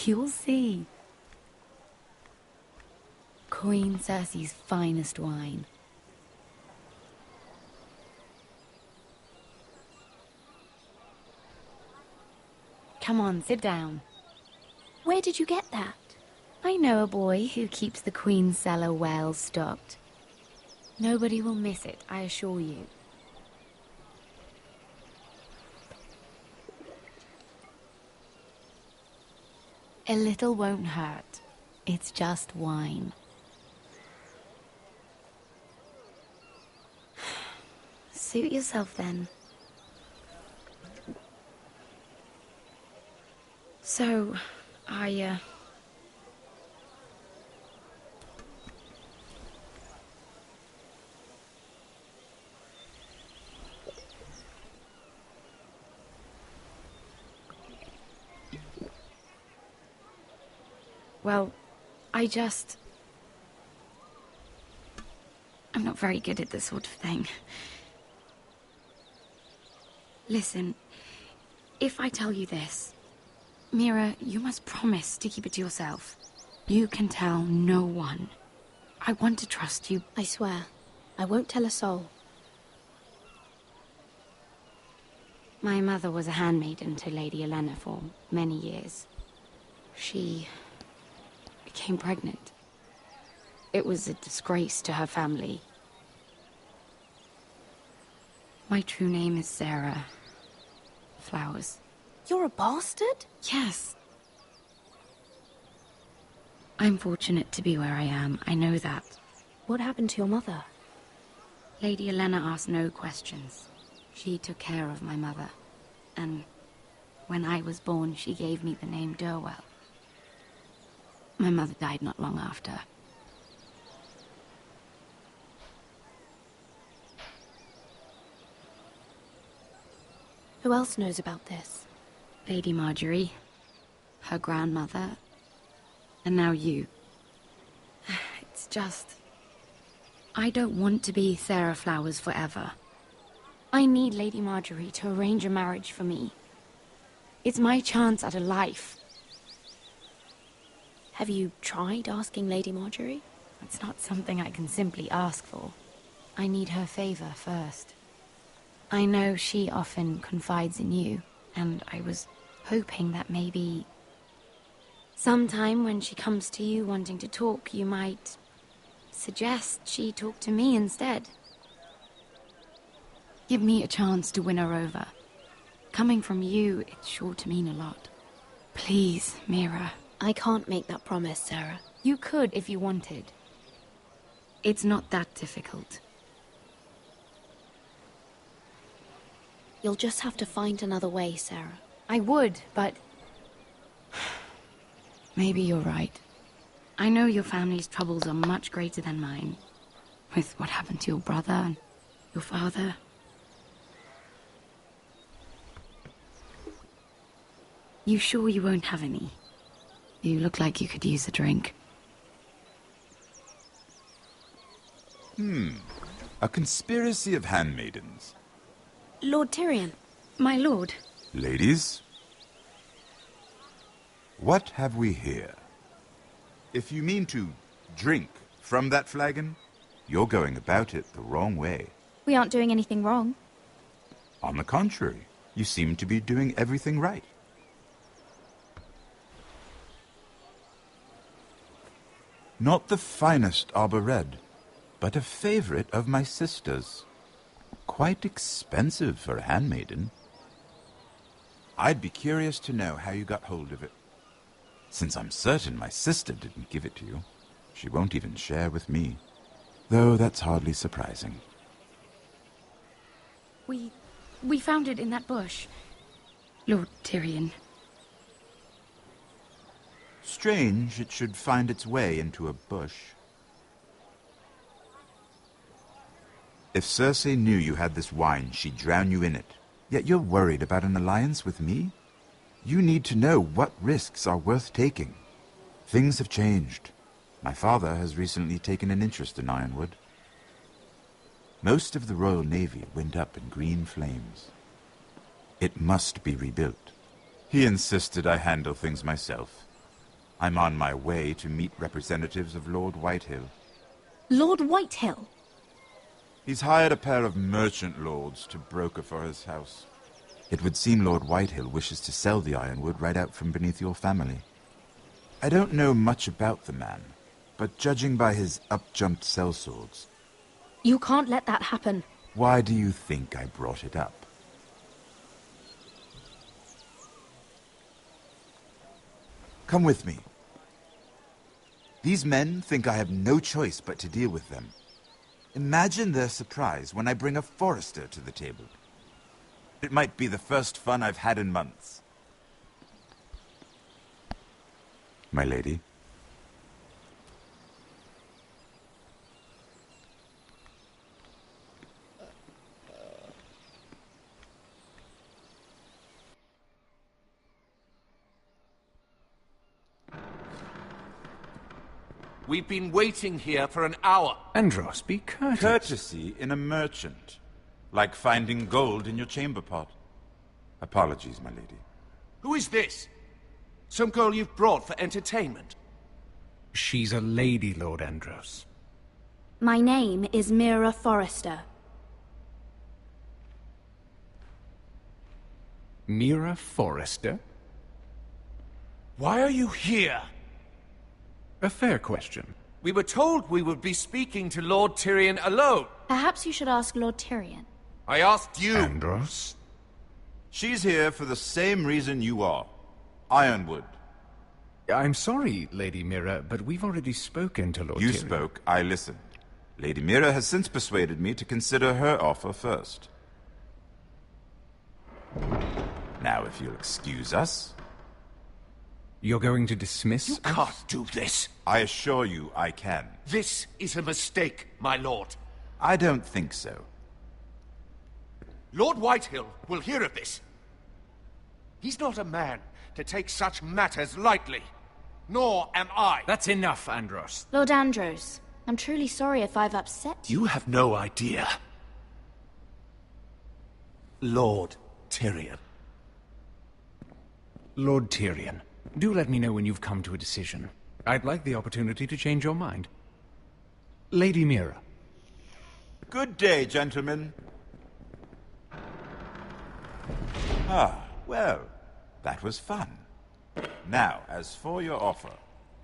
You'll see. Queen Cersei's finest wine. Come on, sit down.
Where did you get that?
I know a boy who keeps the Queen's cellar well stocked. Nobody will miss it, I assure you. A little won't hurt. It's just wine. Suit yourself then. So, well, I'm not very good at this sort of thing. Listen, if I tell you this, Mira, you must promise to keep it to yourself. You can tell no one. I want to trust you.
I swear, I won't tell a soul.
My mother was a handmaiden to Lady Olenna for many years. She became pregnant. It was a disgrace to her family. My true name is Sarah Flowers.
You're a bastard?
Yes. I'm fortunate to be where I am, I know that.
What happened to your mother?
Lady Elena asked no questions. She took care of my mother. And when I was born, she gave me the name Durwell. My mother died not long after.
Who else knows about this?
Lady Marjorie, her grandmother, and now you. It's just... I don't want to be Sarah Flowers forever. I need Lady Marjorie to arrange a marriage for me. It's my chance at a life.
Have you tried asking Lady Marjorie?
It's not something I can simply ask for. I need her favor first. I know she often confides in you, and I was hoping that maybe... sometime when she comes to you wanting to talk, you might suggest she talk to me instead. Give me a chance to win her over. Coming from you, it's sure to mean a lot. Please, Mira.
I can't make that promise, Sarah.
You could if you wanted. It's not that difficult.
You'll just have to find another way, Sarah.
I would, but... maybe you're right. I know your family's troubles are much greater than mine. With what happened to your brother and your father. You sure you won't have any? You look like you could use a drink.
A conspiracy of handmaidens.
Lord Tyrion.
My lord.
Ladies, what have we here? If you mean to drink from that flagon, you're going about it the wrong way.
We aren't doing anything wrong.
On the contrary, you seem to be doing everything right. Not the finest arbor red, but a favorite of my sister's. Quite expensive for a handmaiden. I'd be curious to know how you got hold of it. Since I'm certain my sister didn't give it to you, she won't even share with me. Though that's hardly surprising.
We found it in that bush. Lord Tyrion.
Strange it should find its way into a bush. If Cersei knew you had this wine, she'd drown you in it. Yet you're worried about an alliance with me? You need to know what risks are worth taking. Things have changed. My father has recently taken an interest in Ironwood. Most of the Royal Navy went up in green flames. It must be rebuilt. He insisted I handle things myself. I'm on my way to meet representatives of Lord Whitehill.
Lord Whitehill?
He's hired a pair of merchant lords to broker for his house. It would seem Lord Whitehill wishes to sell the Ironwood right out from beneath your family. I don't know much about the man, but judging by his up-jumped sellswords...
You can't let that happen.
Why do you think I brought it up? Come with me. These men think I have no choice but to deal with them. Imagine their surprise when I bring a Forrester to the table. It might be the first fun I've had in months. My lady.
We've been waiting here for an hour.
Andros, be courteous.
Courtesy in a merchant. Like finding gold in your chamber pot. Apologies, my lady.
Who is this? Some girl you've brought for entertainment?
She's a lady, Lord Andros.
My name is Mira Forrester.
Mira Forrester?
Why are you here?
A fair question.
We were told we would be speaking to Lord Tyrion alone.
Perhaps you should ask Lord Tyrion.
I asked you.
Andros?
She's here for the same reason you are. Ironwood.
I'm sorry, Lady Mira, but we've already spoken to Lord
You
Tyrion.
spoke, I listened. Lady Mira has since persuaded me to consider her offer first. Now, if you'll excuse us...
You're going to dismiss
You
us?
can't do this.
I assure you I can.
This is a mistake, my lord.
I don't think so.
Lord Whitehill will hear of this. He's not a man to take such matters lightly. Nor am I.
That's enough, Andros.
Lord Andros, I'm truly sorry if I've upset you.
You have no idea. Lord Tyrion.
Lord Tyrion, do let me know when you've come to a decision. I'd like the opportunity to change your mind. Lady Mira.
Good day, gentlemen. Ah, well, that was fun. Now, as for your offer,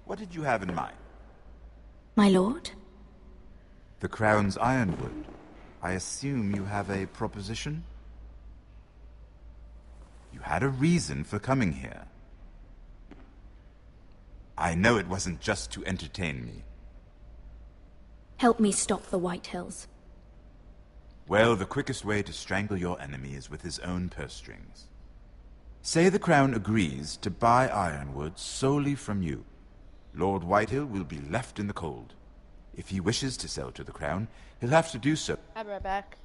what did you have in mind?
My lord?
The Crown's Ironwood. I assume you have a proposition? You had a reason for coming here. I know it wasn't just to entertain me.
Help me stop the Whitehills.
Well, the quickest way to strangle your enemy is with his own purse strings. Say the Crown agrees to buy Ironwood solely from you. Lord Whitehill will be left in the cold. If he wishes to sell to the Crown, he'll have to do so.
I'll be right back.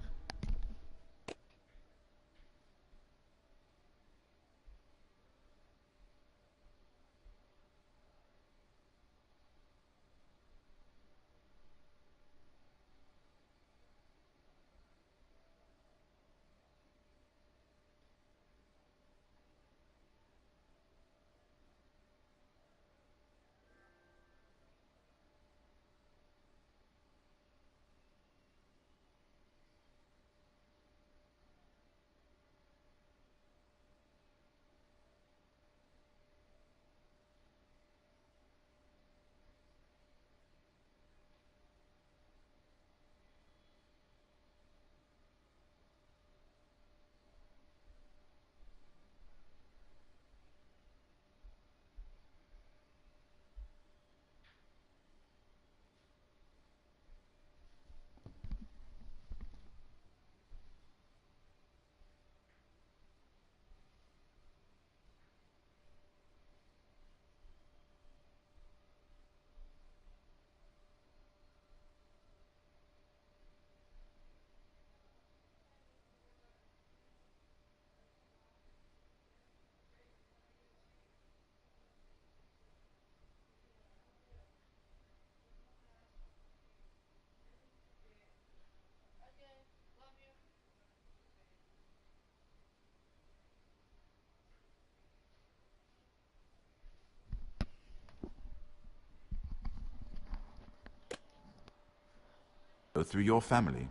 Go through your family.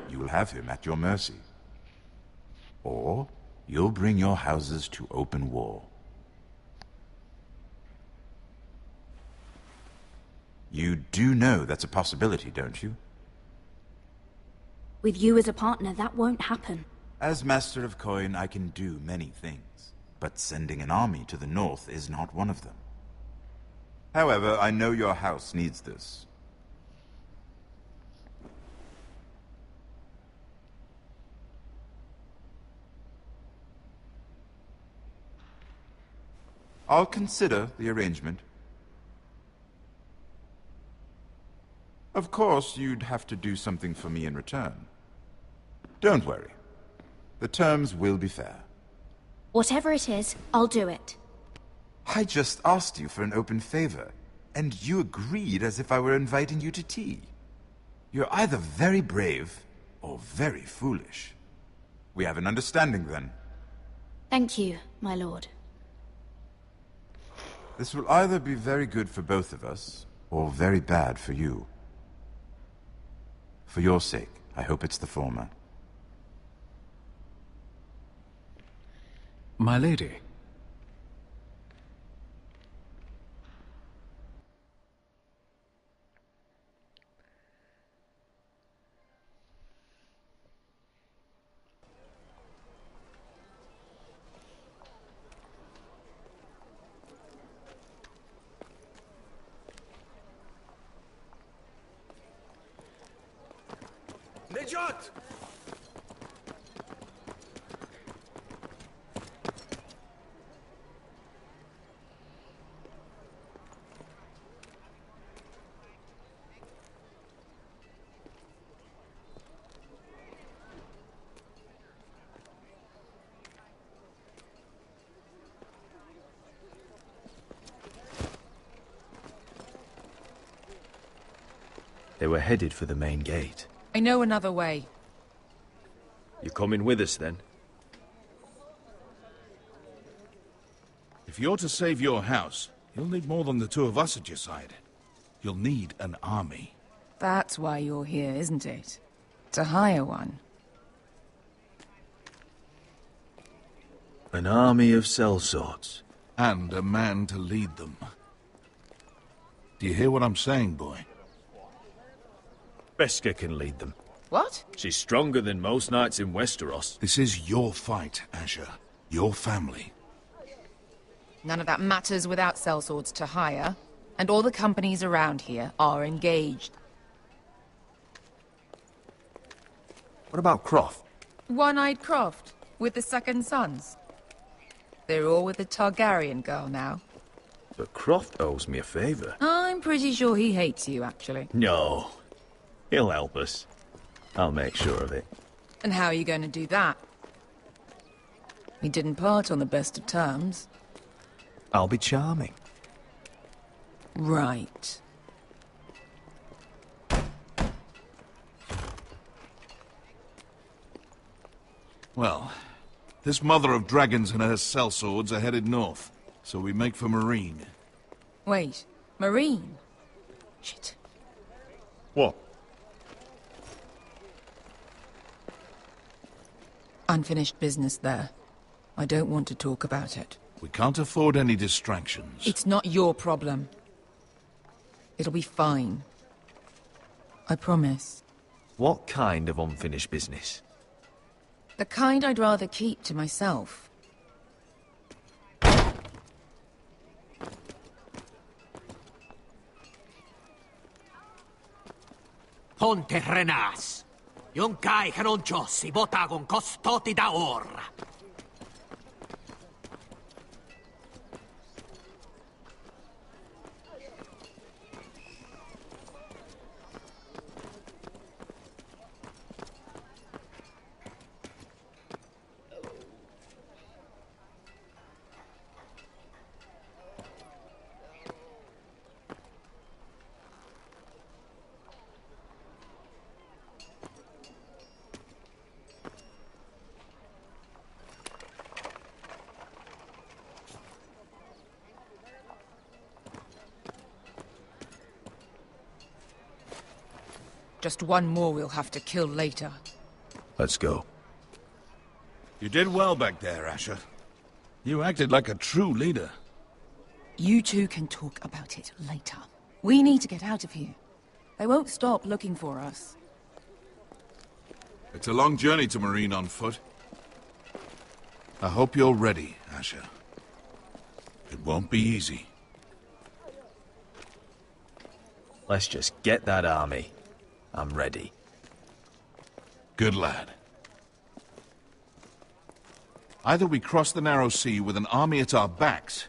You will have him at your mercy. Or you'll bring your houses to open war. You do know that's a possibility, don't you?
With you as a partner, that won't happen.
As Master of Coin, I can do many things, but sending an army to the north is not one of them. However, I know your house needs this. I'll consider the arrangement. Of course, you'd have to do something for me in return. Don't worry. The terms will be fair.
Whatever it is, I'll do it.
I just asked you for an open favor, and you agreed as if I were inviting you to tea. You're either very brave or very foolish. We have an understanding then.
Thank you, my lord.
This will either be very good for both of us, or very bad for you. For your sake, I hope it's the former.
My lady.
Garrett!
They were headed for the main gate.
I know another way.
You coming with us, then?
If you're to save your house, you'll need more than the two of us at your side. You'll need an army.
That's why you're here, isn't it? To hire one.
An army of sellswords.
And a man to lead them. Do you hear what I'm saying, boy?
Beskha can lead them.
What?
She's stronger than most knights in Westeros.
This is your fight, Asher. Your family.
None of that matters without sellswords to hire. And all the companies around here are engaged.
What about Croft?
One-eyed Croft, with the second sons. They're all with the Targaryen girl now.
But Croft owes me a favor.
I'm pretty sure he hates you, actually.
No. He'll help us. I'll make sure of it.
And how are you going to do that? We didn't part on the best of terms.
I'll be charming.
Right.
Well, this mother of dragons and her sellswords are headed north, so we make for Marine.
Wait, Marine? Shit.
What?
Unfinished business there. I don't want to talk about it.
We can't afford any distractions.
It's not your problem. It'll be fine. I promise.
What kind of unfinished business?
The kind I'd rather keep to myself.
Ponte Renas. Yung kai kanoncho si botagon costoti da or.
Just one more we'll have to kill later.
Let's go.
You did well back there, Asher. You acted like a true leader.
You two can talk about it later. We need to get out of here. They won't stop looking for us.
It's a long journey to Marine on foot. I hope you're ready, Asher. It won't be easy.
Let's just get that army. I'm ready.
Good lad. Either we cross the narrow sea with an army at our backs,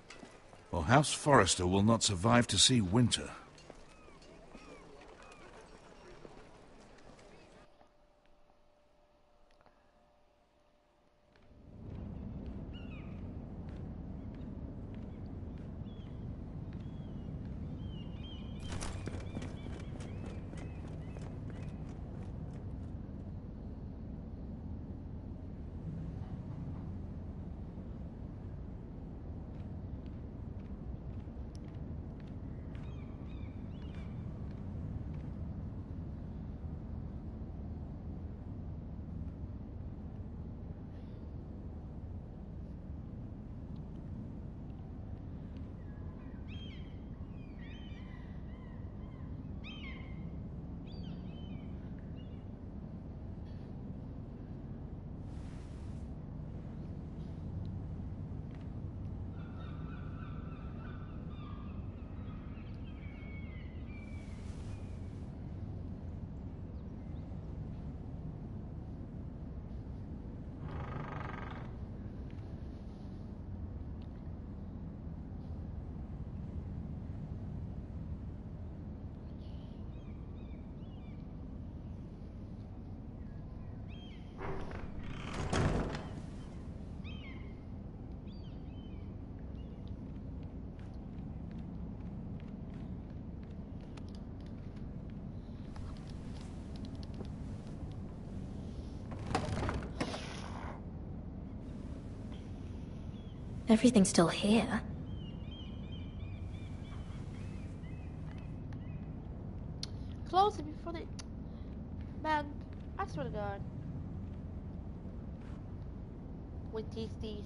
or House Forrester will not survive to see winter.
Everything's still here.
Close it before they... Man, I swear to God. With these.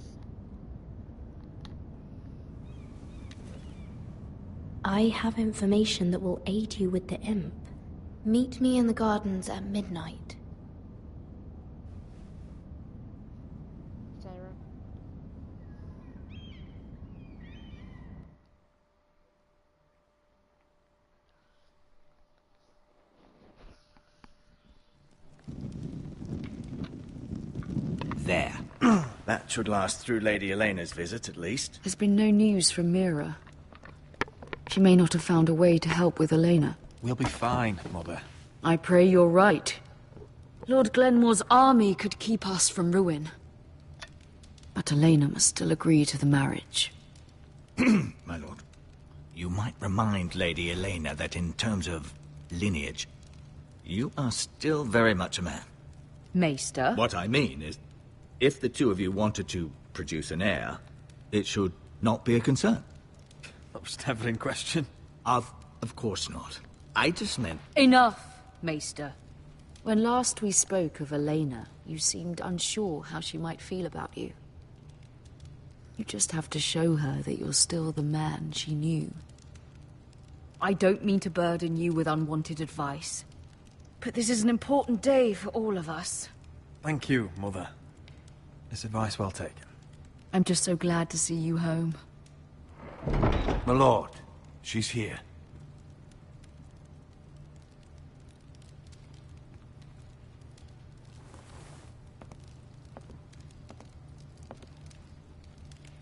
I have information that will aid you with the imp. Meet me in the gardens at midnight.
Sarah.
There. That should last through Lady Elena's visit, at least.
There's been no news from Mira. She may not have found a way to help with Elena.
We'll be fine, Mother.
I pray you're right. Lord Glenmore's army could keep us from ruin. But Elena must still agree to the marriage.
My lord, you might remind Lady Elena that in terms of lineage, you are still very much a man.
Maester?
What I mean is, if the two of you wanted to produce an heir, it should not be a concern.
That was never in question.
Of course not. I just meant...
Enough, Maester. When last we spoke of Elena, you seemed unsure how she might feel about you. You just have to show her that you're still the man she knew. I don't mean to burden you with unwanted advice, but this is an important day for all of us.
Thank you, Mother. This advice well taken.
I'm just so glad to see you home.
My lord, she's here.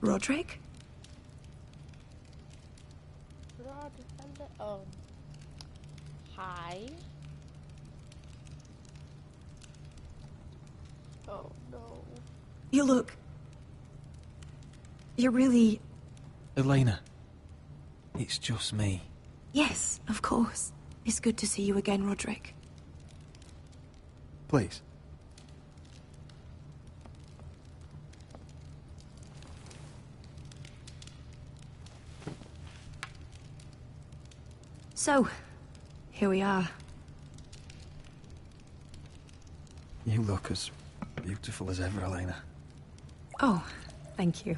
Roderick?
Hi. Oh no.
You look... You're really...
Elena, it's just me.
Yes, of course. It's good to see you again, Roderick.
Please.
So, here we are.
You look as beautiful as ever, Elena.
Oh, thank you.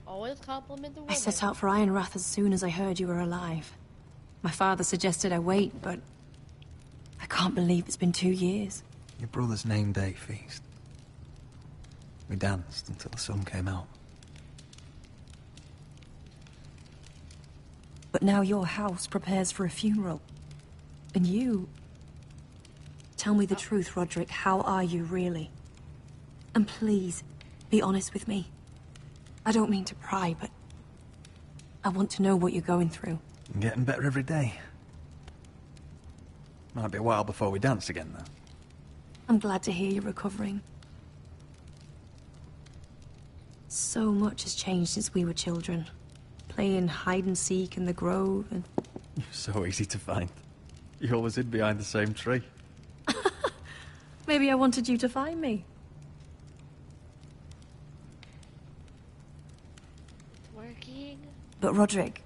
Always compliment the women.
I set out for Ironrath as soon as I heard you were alive. My father suggested I wait, but... I can't believe it's been 2 years.
Your brother's name day feast. We danced until the sun came out.
But now your house prepares for a funeral. And you... Tell me the truth, Roderick. How are you, really? And please, be honest with me. I don't mean to pry, but... I want to know what you're going through.
I'm getting better every day. Might be a while before we dance again, though.
I'm glad to hear you're recovering. So much has changed since we were children. Playing hide-and-seek in the grove and...
You're so easy to find. You always hid behind the same tree.
Maybe I wanted you to find me.
Working.
But Roderick...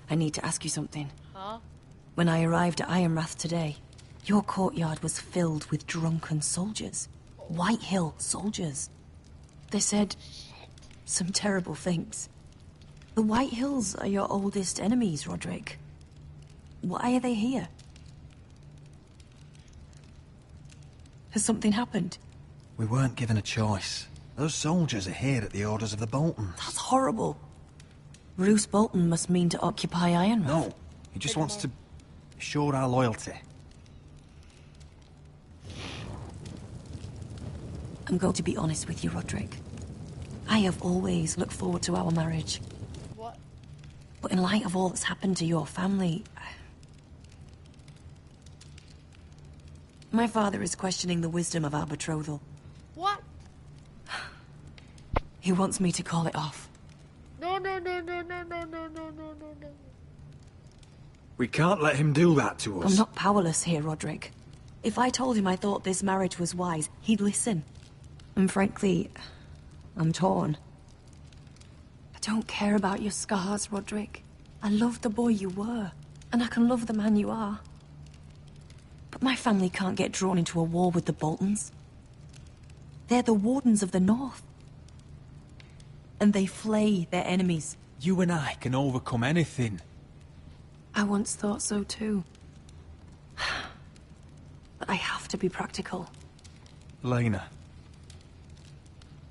I need to ask you something.
Huh?
When I arrived at Ironrath today, your courtyard was filled with drunken soldiers. White Hill soldiers. They said some terrible things. The White Hills are your oldest enemies, Roderick. Why are they here? Has something happened?
We weren't given a choice. Those soldiers are here at the orders of the Boltons.
That's horrible. Roose Bolton must mean to occupy Ironrath.
No, he just wants to assure our loyalty.
I'm going to be honest with you, Roderick. I have always looked forward to our marriage.
What?
But in light of all that's happened to your family... My father is questioning the wisdom of our betrothal.
What?
He wants me to call it off.
No, no, no, no, no, no, no, no, no, no, no.
We can't let him do that to us.
I'm not powerless here, Roderick. If I told him I thought this marriage was wise, he'd listen. And frankly, I'm torn. I don't care about your scars, Roderick. I love the boy you were, and I can love the man you are. But my family can't get drawn into a war with the Boltons. They're the Wardens of the North. And they flay their enemies.
You and I can overcome anything.
I once thought so too. But I have to be practical.
Lena.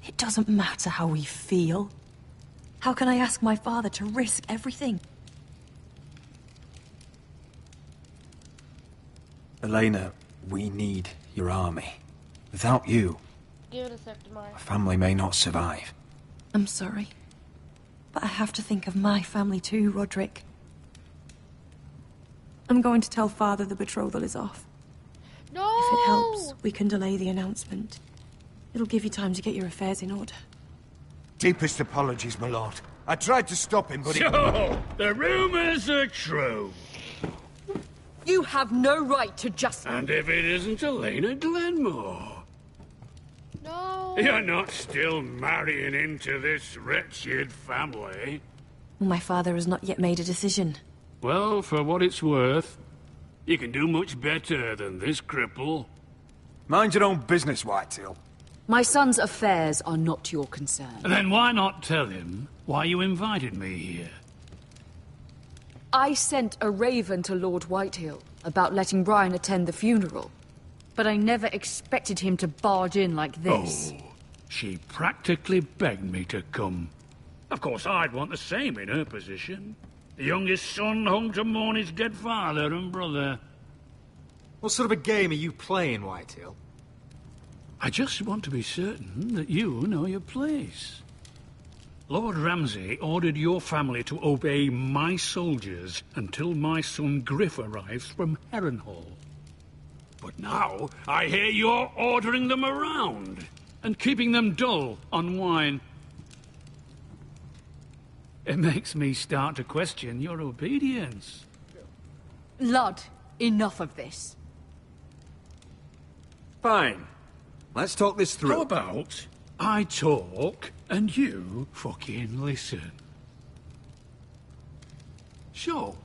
It doesn't matter how we feel. How can I ask my father to risk everything?
Elena, we need your army. Without you,
Give it a sec, Damari.
my family may not survive.
I'm sorry. But I have to think of my family too, Roderick. I'm going to tell Father the betrothal is off.
No!
If it helps, we can delay the announcement. It'll give you time to get your affairs in order.
Deepest apologies, my lord. I tried to stop him, but
So, the rumors are true.
You have no right to just...
And if it isn't Elena Glenmore?
No!
You're not still marrying into this wretched family?
My father has not yet made a decision.
Well, for what it's worth, you can do much better than this cripple.
Mind your own business, Whitetail.
My son's affairs are not your concern.
Then why not tell him why you invited me here?
I sent a raven to Lord Whitehill about letting Brian attend the funeral. But I never expected him to barge in like this.
Oh, she practically begged me to come. Of course, I'd want the same in her position. The youngest son home to mourn his dead father and brother.
What sort of a game are you playing, Whitetail?
I just want to be certain that you know your place. Lord Ramsay ordered your family to obey my soldiers until my son Griff arrives from Harrenhal. But now, I hear you're ordering them around and keeping them dull on wine. It makes me start to question your obedience.
Lud, enough of this.
Fine. Let's talk this through.
How about I talk and you fucking listen? So,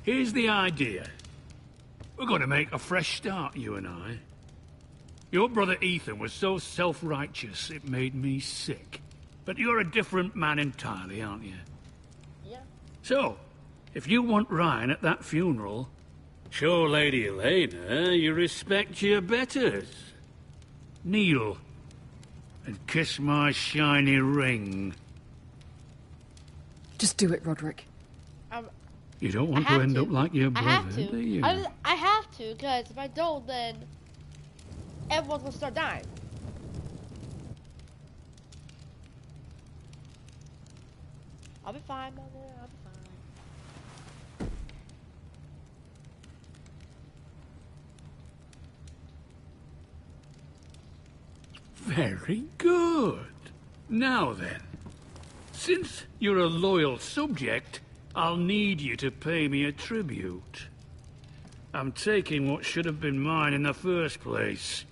here's the idea. We're going to make a fresh start, you and I. Your brother Ethan was so self-righteous it made me sick. But you're a different man entirely, aren't you?
Yeah.
So, if you want Ryan at that funeral, show Lady Elena you respect your betters. Kneel and kiss my shiny ring.
Just do it, Roderick.
You don't want to end up like your
I have
brother,
to.
do you?
I have to, because if I don't, then everyone's gonna start dying. I'll be fine, Mother. I'll be fine.
Very good. Now then, since you're a loyal subject, I'll need you to pay me a tribute. I'm taking what should have been mine in the first place.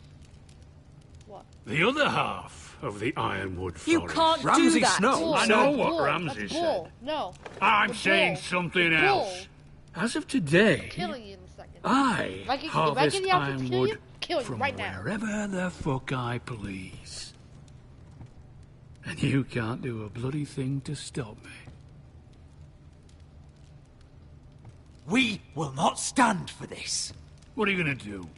What?
The other half of the Ironwood Forest.
You can't do that.
Bull.
I know what
Bull.
Ramsay
That's
said.
bull. No.
I'm
That's
saying
bull.
something
Bull.
else. As of today,
Killing you in a second.
I
If I get
harvest
the option to kill
ironwood
you, kill you
from
right now.
wherever the fuck I please. And you can't do a bloody thing to stop me.
We will not stand for this.
What are you gonna do?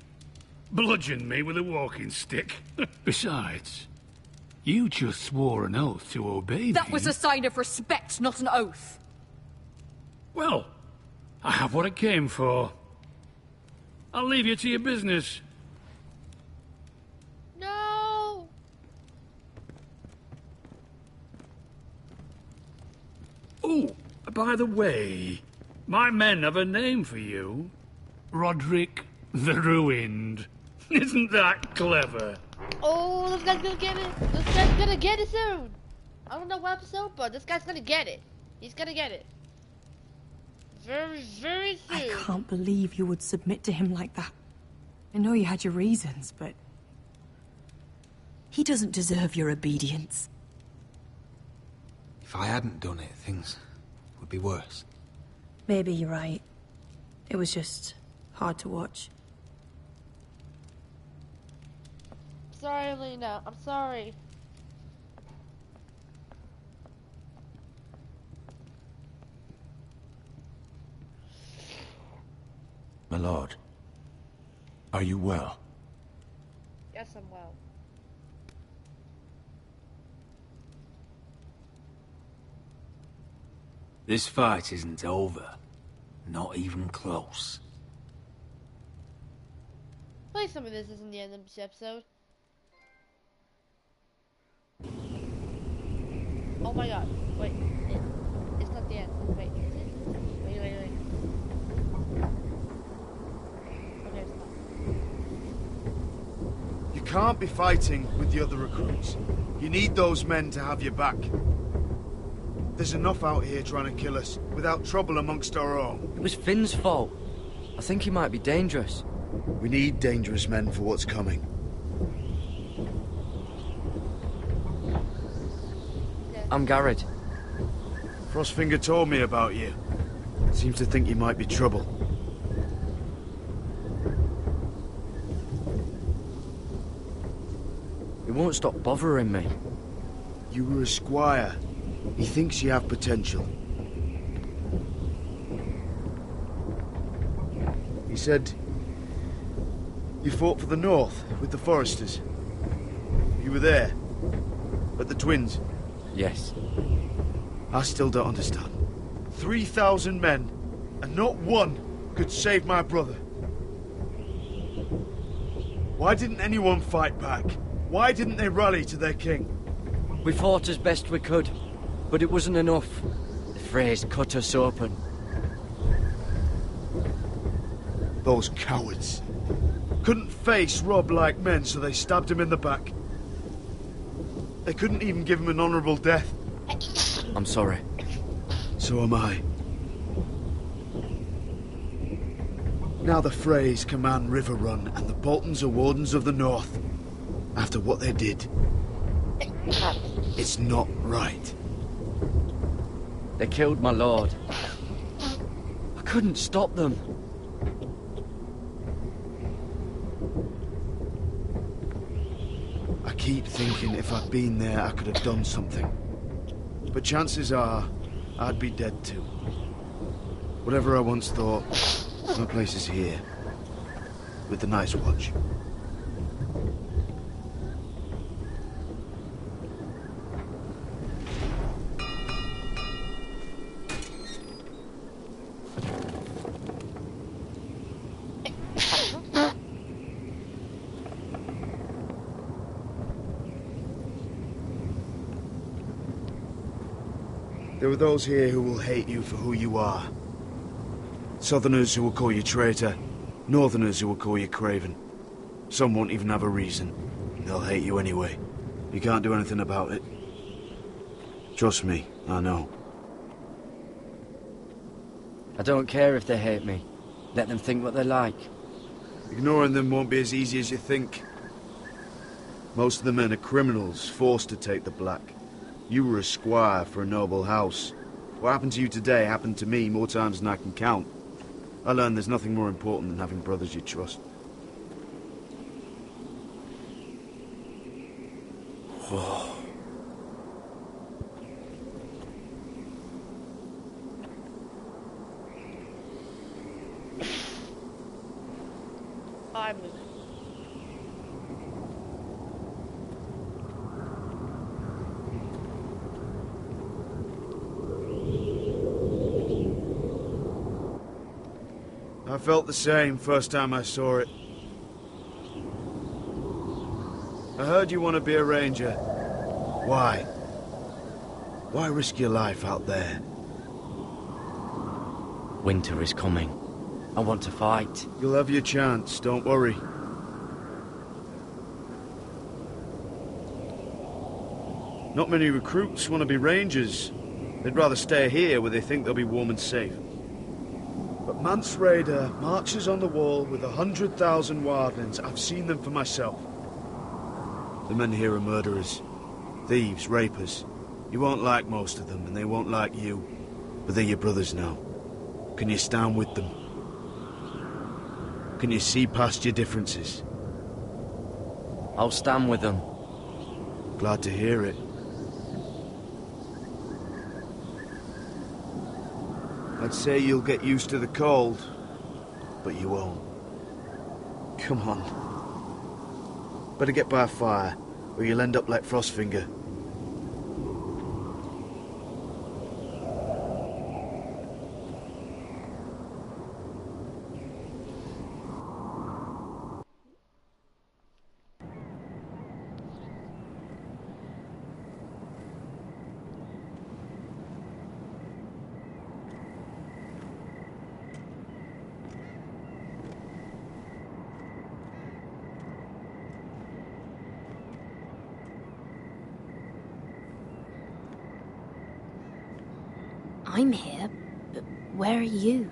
Bludgeon me with a walking stick? Besides, you just swore an oath to obey
That
me.
was a sign of respect, not an oath.
Well, I have what I came for. I'll leave you to your business.
No.
Oh, by the way, my men have a name for you. Roderick the Ruined. Isn't that clever?
Oh, this guy's gonna get it. This guy's gonna get it soon. I don't know what episode, but this guy's gonna get it. He's gonna get it. Very, very soon.
I can't believe you would submit to him like that. I know you had your reasons, but... He doesn't deserve your obedience.
If I hadn't done it, things would be worse.
Maybe you're right. It was just hard to watch.
Sorry, Elena. I'm sorry.
My lord, are you well?
Yes, I'm well.
This fight isn't over. Not even close.
Please tell me this isn't the end of this episode. Oh my god. Wait. It's not the end. Wait, is it? Wait. Okay, it's not.
You can't be fighting with the other recruits. You need those men to have your back. There's enough out here trying to kill us, without trouble amongst our own.
It was Finn's fault. I think he might be dangerous.
We need dangerous men for what's coming.
I'm Garrett.
Frostfinger told me about you. Seems to think you might be trouble.
He won't stop bothering me.
You were a squire. He thinks you have potential. He said you fought for the North with the Foresters. You were there, at the Twins.
Yes.
I still don't understand. 3,000 men, and not one could save my brother. Why didn't anyone fight back? Why didn't they rally to their king?
We fought as best we could, but it wasn't enough. The Freys cut us open.
Those cowards. Couldn't face Robb like men, so they stabbed him in the back. They couldn't even give him an honourable death.
I'm sorry.
So am I. Now the Freys command Riverrun, and the Boltons are Wardens of the North. After what they did. It's not right.
They killed my lord. I couldn't stop them.
I keep thinking if I'd been there, I could have done something. But chances are, I'd be dead too. Whatever I once thought, my place is here. With the Night's Watch. There are those here who will hate you for who you are. Southerners who will call you traitor, Northerners who will call you craven. Some won't even have a reason. They'll hate you anyway. You can't do anything about it. Trust me, I know.
I don't care if they hate me. Let them think what they like.
Ignoring them won't be as easy as you think. Most of the men are criminals, forced to take the black. You were a squire for a noble house. What happened to you today happened to me more times than I can count. I learned there's nothing more important than having brothers you trust.
I'm moving.
I felt the same first time I saw it. I heard you want to be a ranger. Why? Why risk your life out there?
Winter is coming. I want to fight.
You'll have your chance, don't worry. Not many recruits want to be rangers. They'd rather stay here where they think they'll be warm and safe. But Mance Rayder marches on the wall with 100,000 wildlings. I've seen them for myself. The men here are murderers. Thieves, rapers. You won't like most of them, and they won't like you. But they're your brothers now. Can you stand with them? Can you see past your differences?
I'll stand with them.
Glad to hear it. I'd say you'll get used to the cold, but you won't. Come on. Better get by a fire, or you'll end up like Frostfinger.
I'm here, but where are you?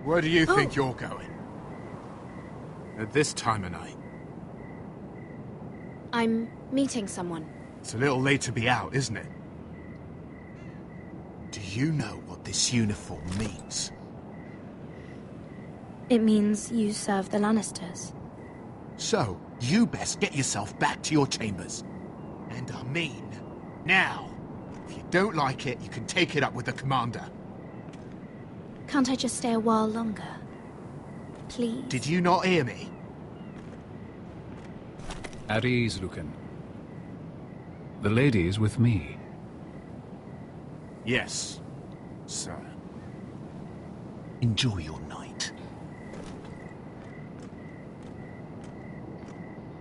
Where do you think you're going? At this time of night?
I'm meeting someone.
It's a little late to be out, isn't it? Do you know what this uniform means?
It means you serve the Lannisters.
So, you best get yourself back to your chambers. And I mean, now. If you don't like it, you can take it up with the commander.
Can't I just stay a while longer? Please?
Did you not hear me?
At ease, Lucan. The lady is with me.
Yes, sir. Enjoy your night.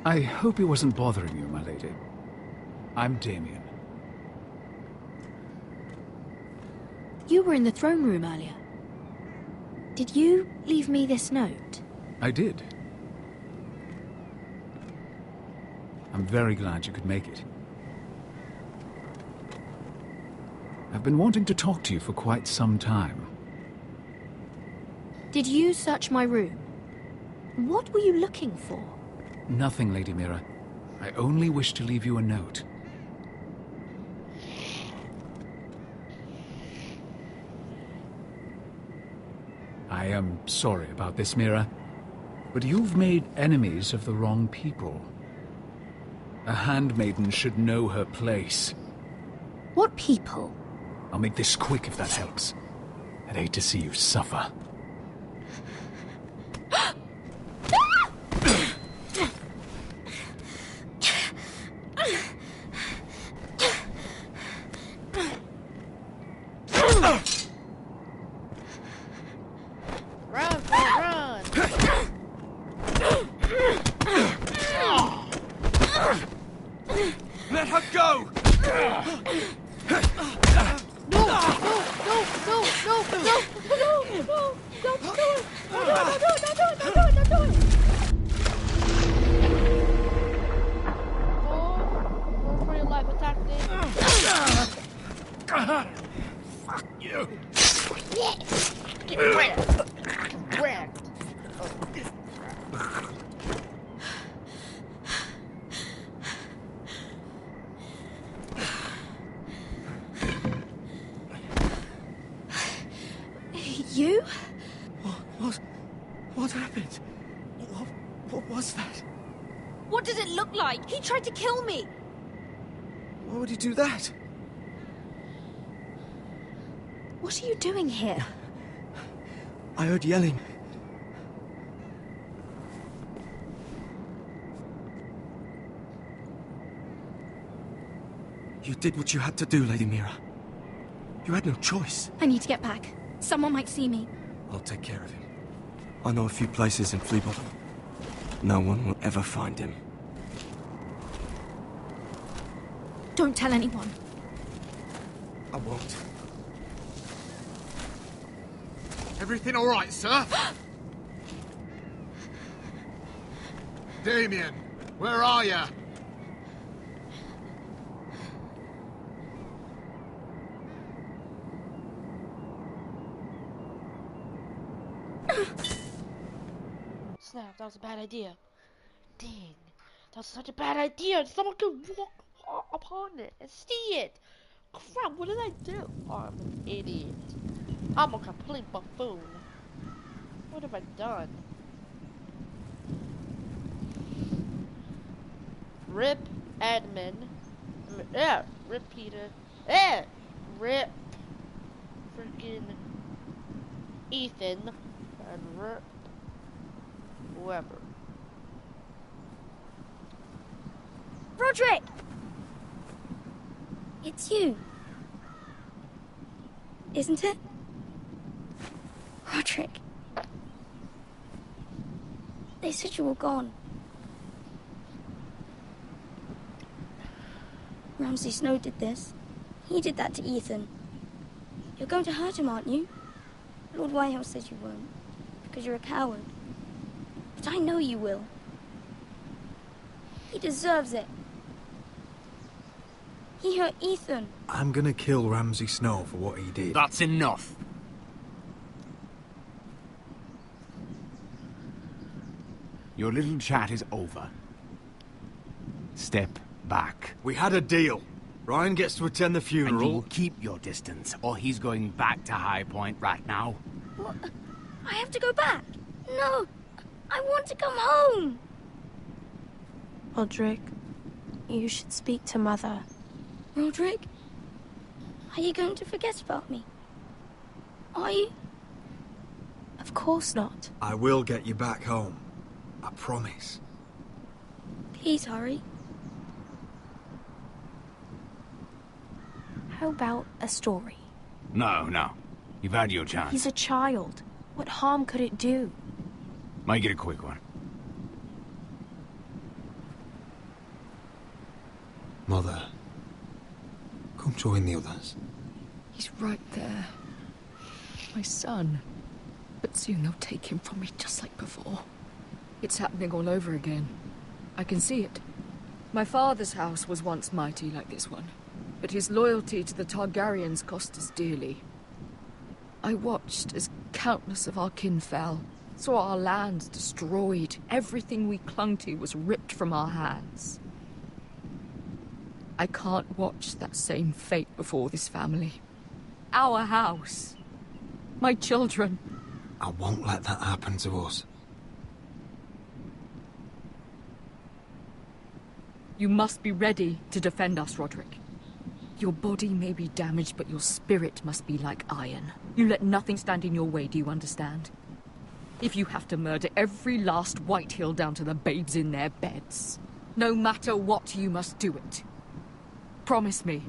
I hope he wasn't bothering you, my lady. I'm Damien.
You were in the throne room earlier. Did you leave me this note?
I did. I'm very glad you could make it. I've been wanting to talk to you for quite some time.
Did you search my room? What were you looking for?
Nothing, Lady Mira. I only wish to leave you a note. I am sorry about this, Mira, but you've made enemies of the wrong people. A handmaiden should know her place.
What people?
I'll make this quick if that helps. I'd hate to see you suffer.
Let her go!
Fuck you!
Get wrecked! Wrecked!
You?
What happened? What was that?
What does it look like? He tried to kill me!
Why would he do that?
What are you doing here?
I heard yelling. You did what you had to do, Lady Mira. You had no choice.
I need to get back. Someone might see me.
I'll take care of him. I know a few places in Fleabottom. No one will ever find him.
Don't tell anyone.
I won't.
Everything all right, sir? Damien, where are you?
Snap, that was a bad idea. Dang, that was such a bad idea. Someone could walk upon it and see it. Crap, what did I do? Oh, I'm an idiot. I'm a complete buffoon. What have I done? Rip Edmund. Yeah, Rip Peter. Yeah, Rip freaking Ethan. And Rip whoever.
Roderick! It's you. Isn't it? Roderick. They said you were gone. Ramsay Snow did this. He did that to Ethan. You're going to hurt him, aren't you? Lord Whitehouse says you won't, because you're a coward. But I know you will. He deserves it. He hurt Ethan.
I'm gonna kill Ramsay Snow for what he did.
That's enough.
Your little chat is over. Step back.
We had a deal. Ryan gets to attend the funeral.
And you will keep your distance, or he's going back to High Point right now.
What? I have to go back? No! I want to come home!
Roderick, you should speak to Mother.
Roderick? Are you going to forget about me? Are you?
Of course not.
I will get you back home. I promise.
Please hurry.
How about a story?
No. You've had your chance.
He's a child. What harm could it do?
Make it a quick one.
Mother, come join the others.
He's right there. My son. But soon they'll take him from me just like before. It's happening all over again. I can see it. My father's house was once mighty like this one, but his loyalty to the Targaryens cost us dearly. I watched as countless of our kin fell, saw our lands destroyed, everything we clung to was ripped from our hands. I can't watch that same fate before this family. Our house. My children.
I won't let that happen to us.
You must be ready to defend us, Roderick. Your body may be damaged, but your spirit must be like iron. You let nothing stand in your way, do you understand? If you have to murder every last Whitehill down to the babes in their beds, no matter what, you must do it. Promise me.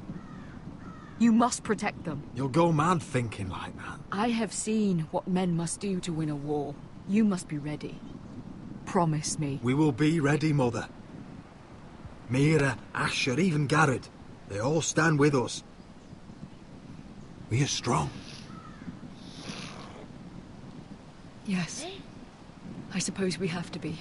You must protect them.
You'll go mad thinking like that.
I have seen what men must do to win a war. You must be ready. Promise me.
We will be ready, Mother. Mira, Asher, even Garrett. They all stand with us. We are strong.
Yes. I suppose we have to be.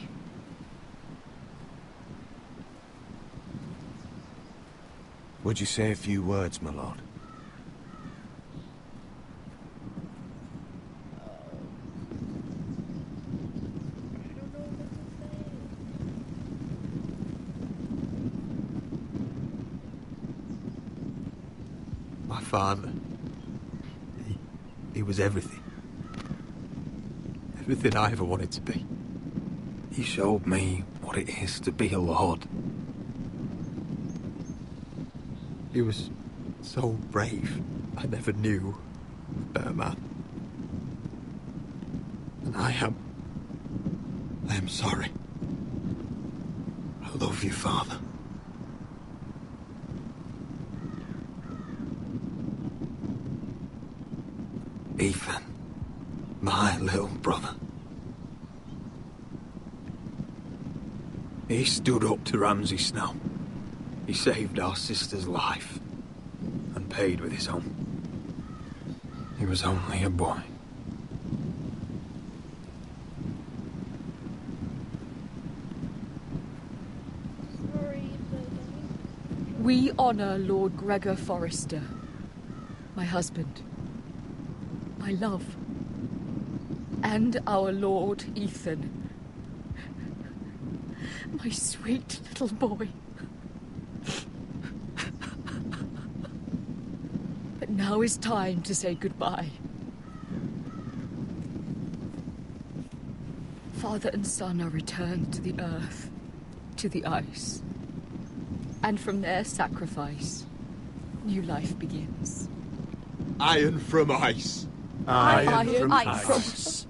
Would you say a few words, my lord?
My father. He was everything. Everything I ever wanted to be. He showed me what it is to be a lord. He was so brave. I never knew a better man. And I am sorry. I love you, Father. Ethan. My little brother. He stood up to Ramsay Snow. He saved our sister's life. And paid with his own. He was only a boy.
We honor Lord Gregor Forrester, my husband, my love, and our Lord Ethan, my sweet little boy. But now is time to say goodbye. Father and son are returned to the earth, to the ice. And from their sacrifice, new life begins.
Iron from ice.
Iron from ice.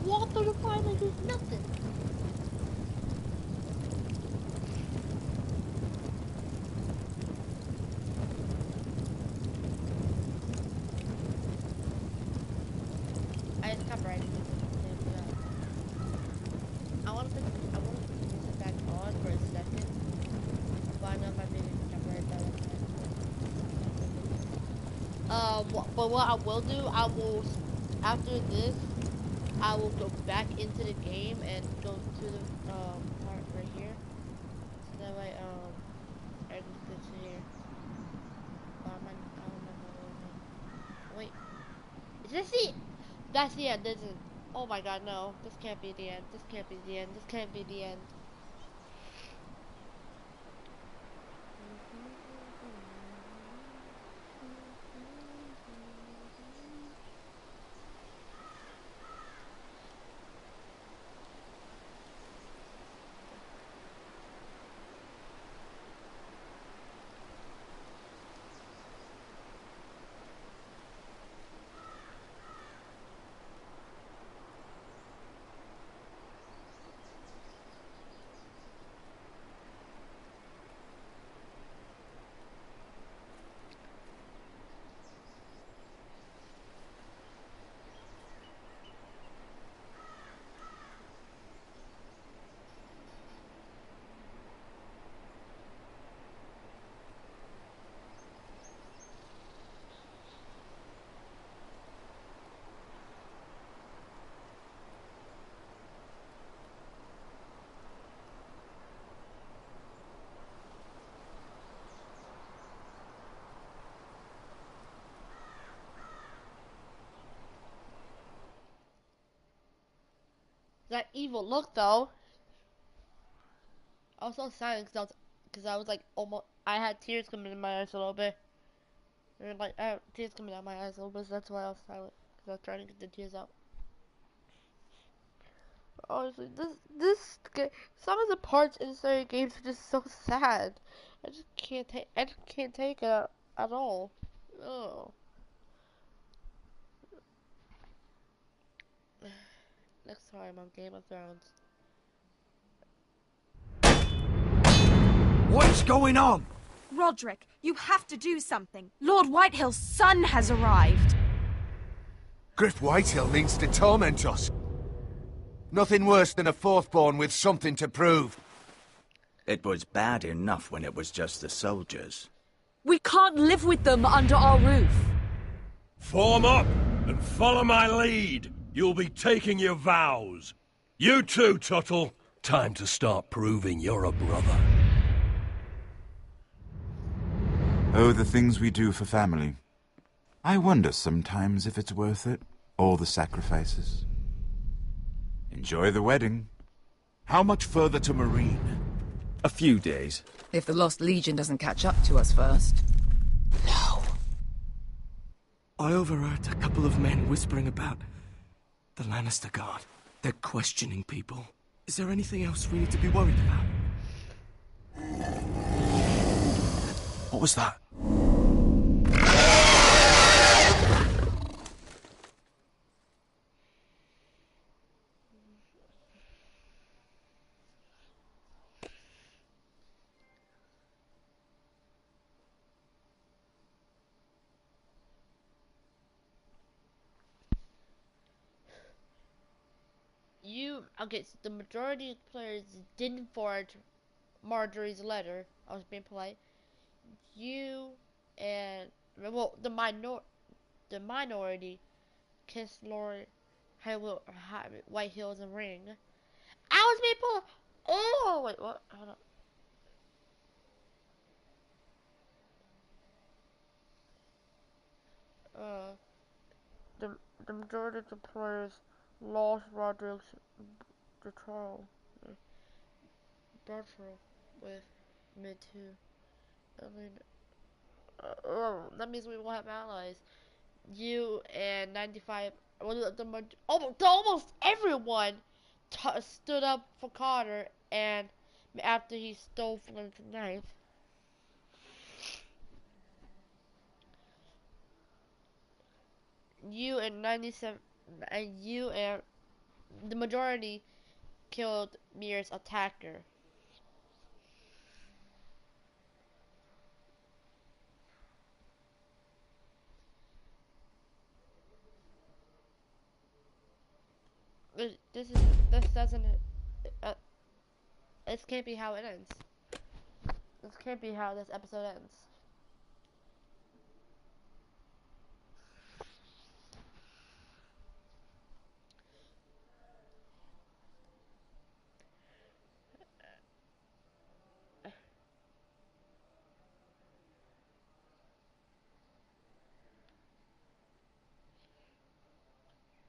Walk through the fire like there's nothing. I just copyrighted it. I want to put this back on for a second. But I know if I maybe copyright that. But what I will do, I will after this. I will go back into the game and go to the part right here. So that way I can go to here. Wait. Is this the that's the end, isn't it? Oh my god, no. This can't be the end. This can't be the end. This can't be the end. That evil look though. I was so silent because I was like almost. I had tears coming in my eyes a little bit. Or like I had tears coming out my eyes a little bit. So that's why I was silent because I was trying to get the tears out. Honestly, some of the parts in certain games are just so sad. I just can't take. I just can't take it at all. Oh. Next time on Game of Thrones.
What's going on?
Roderick, you have to do something. Lord Whitehill's son has arrived.
Griff Whitehill means to torment us. Nothing worse than a fourthborn with something to prove.
It was bad enough when it was just the soldiers.
We can't live with them under our roof.
Form up and follow my lead. You'll be taking your vows. You too, Tuttle. Time to start proving you're a brother.
Oh, the things we do for family. I wonder sometimes if it's worth it, all the sacrifices. Enjoy the wedding.
How much further to Marine?
A few days.
If the Lost Legion doesn't catch up to us first.
I overheard a couple of men whispering about the Lannister Guard. They're questioning people. Is there anything else we need to be worried about?
What was that?
Okay, so the majority of players didn't forward Marjorie's letter. I was being polite. You and, well, the minority kissed Lord White Hills and Ring. I was being polite. Oh, wait, what? Hold on. The majority of the players lost Roderick's the trial. Barthel with mid 2. I mean, that means we will have allies. You and 95. Well, almost everyone stood up for Carter, and after he stole Flint's knife. You and 97, and you and the majority killed Mir's attacker. This doesn't, this can't be how it ends. This can't be how this episode ends.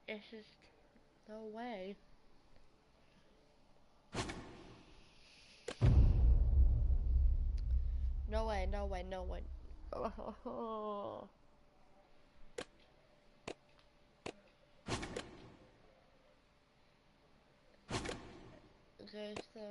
It's just no way. No way, no way, no way. Oh. Okay, so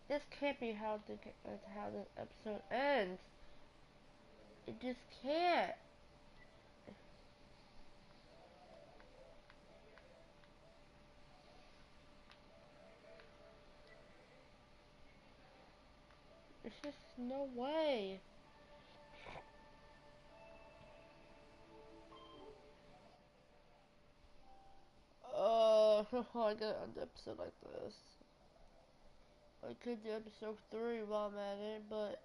this can't be how this episode ends. It just can't. It's just no way. I gotta end the episode like this. I could do episode 3 while I'm at it, but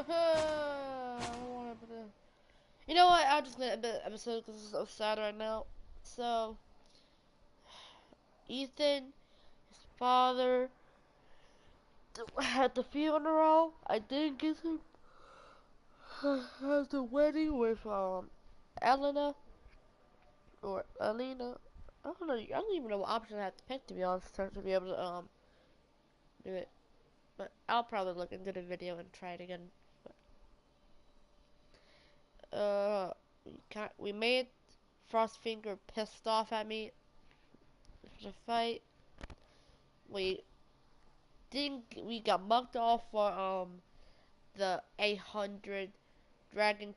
I don't want to. You know what? I'll just end the episode because it's so sad right now. So, Ethan, his father, at the funeral, I didn't get him. At the wedding with Elena or Alina. I don't know. I don't even know what option I have to pick, to be honest, to be able to do it. But I'll probably look into the video and try it again. We made Frostfinger pissed off at me for the fight. We got mugged off for the 800 dragon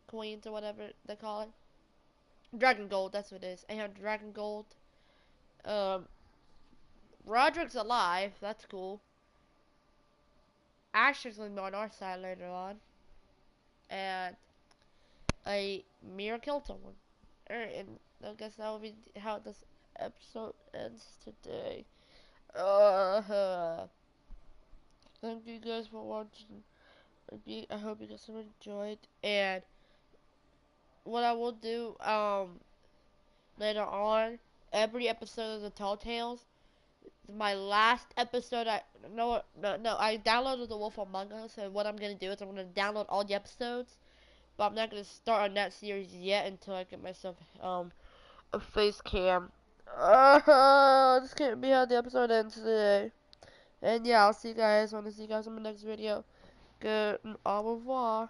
coins or whatever they call it. Dragon gold, that's what it is. 800 dragon gold. Roderick's alive, that's cool. Asher's gonna be on our side later on. And Mira killed someone. And I guess that will be how this episode ends today. thank you guys for watching. I hope you guys enjoyed. And what I will do later on, every episode of the Tall Tales. My last episode, I downloaded The Wolf Among Us, and what I'm gonna do is I'm gonna download all the episodes, but I'm not gonna start on that series yet until I get myself a face cam. This can't be how the episode ends today. And yeah, I'll see you guys when I see you guys in my next video. Good, au revoir.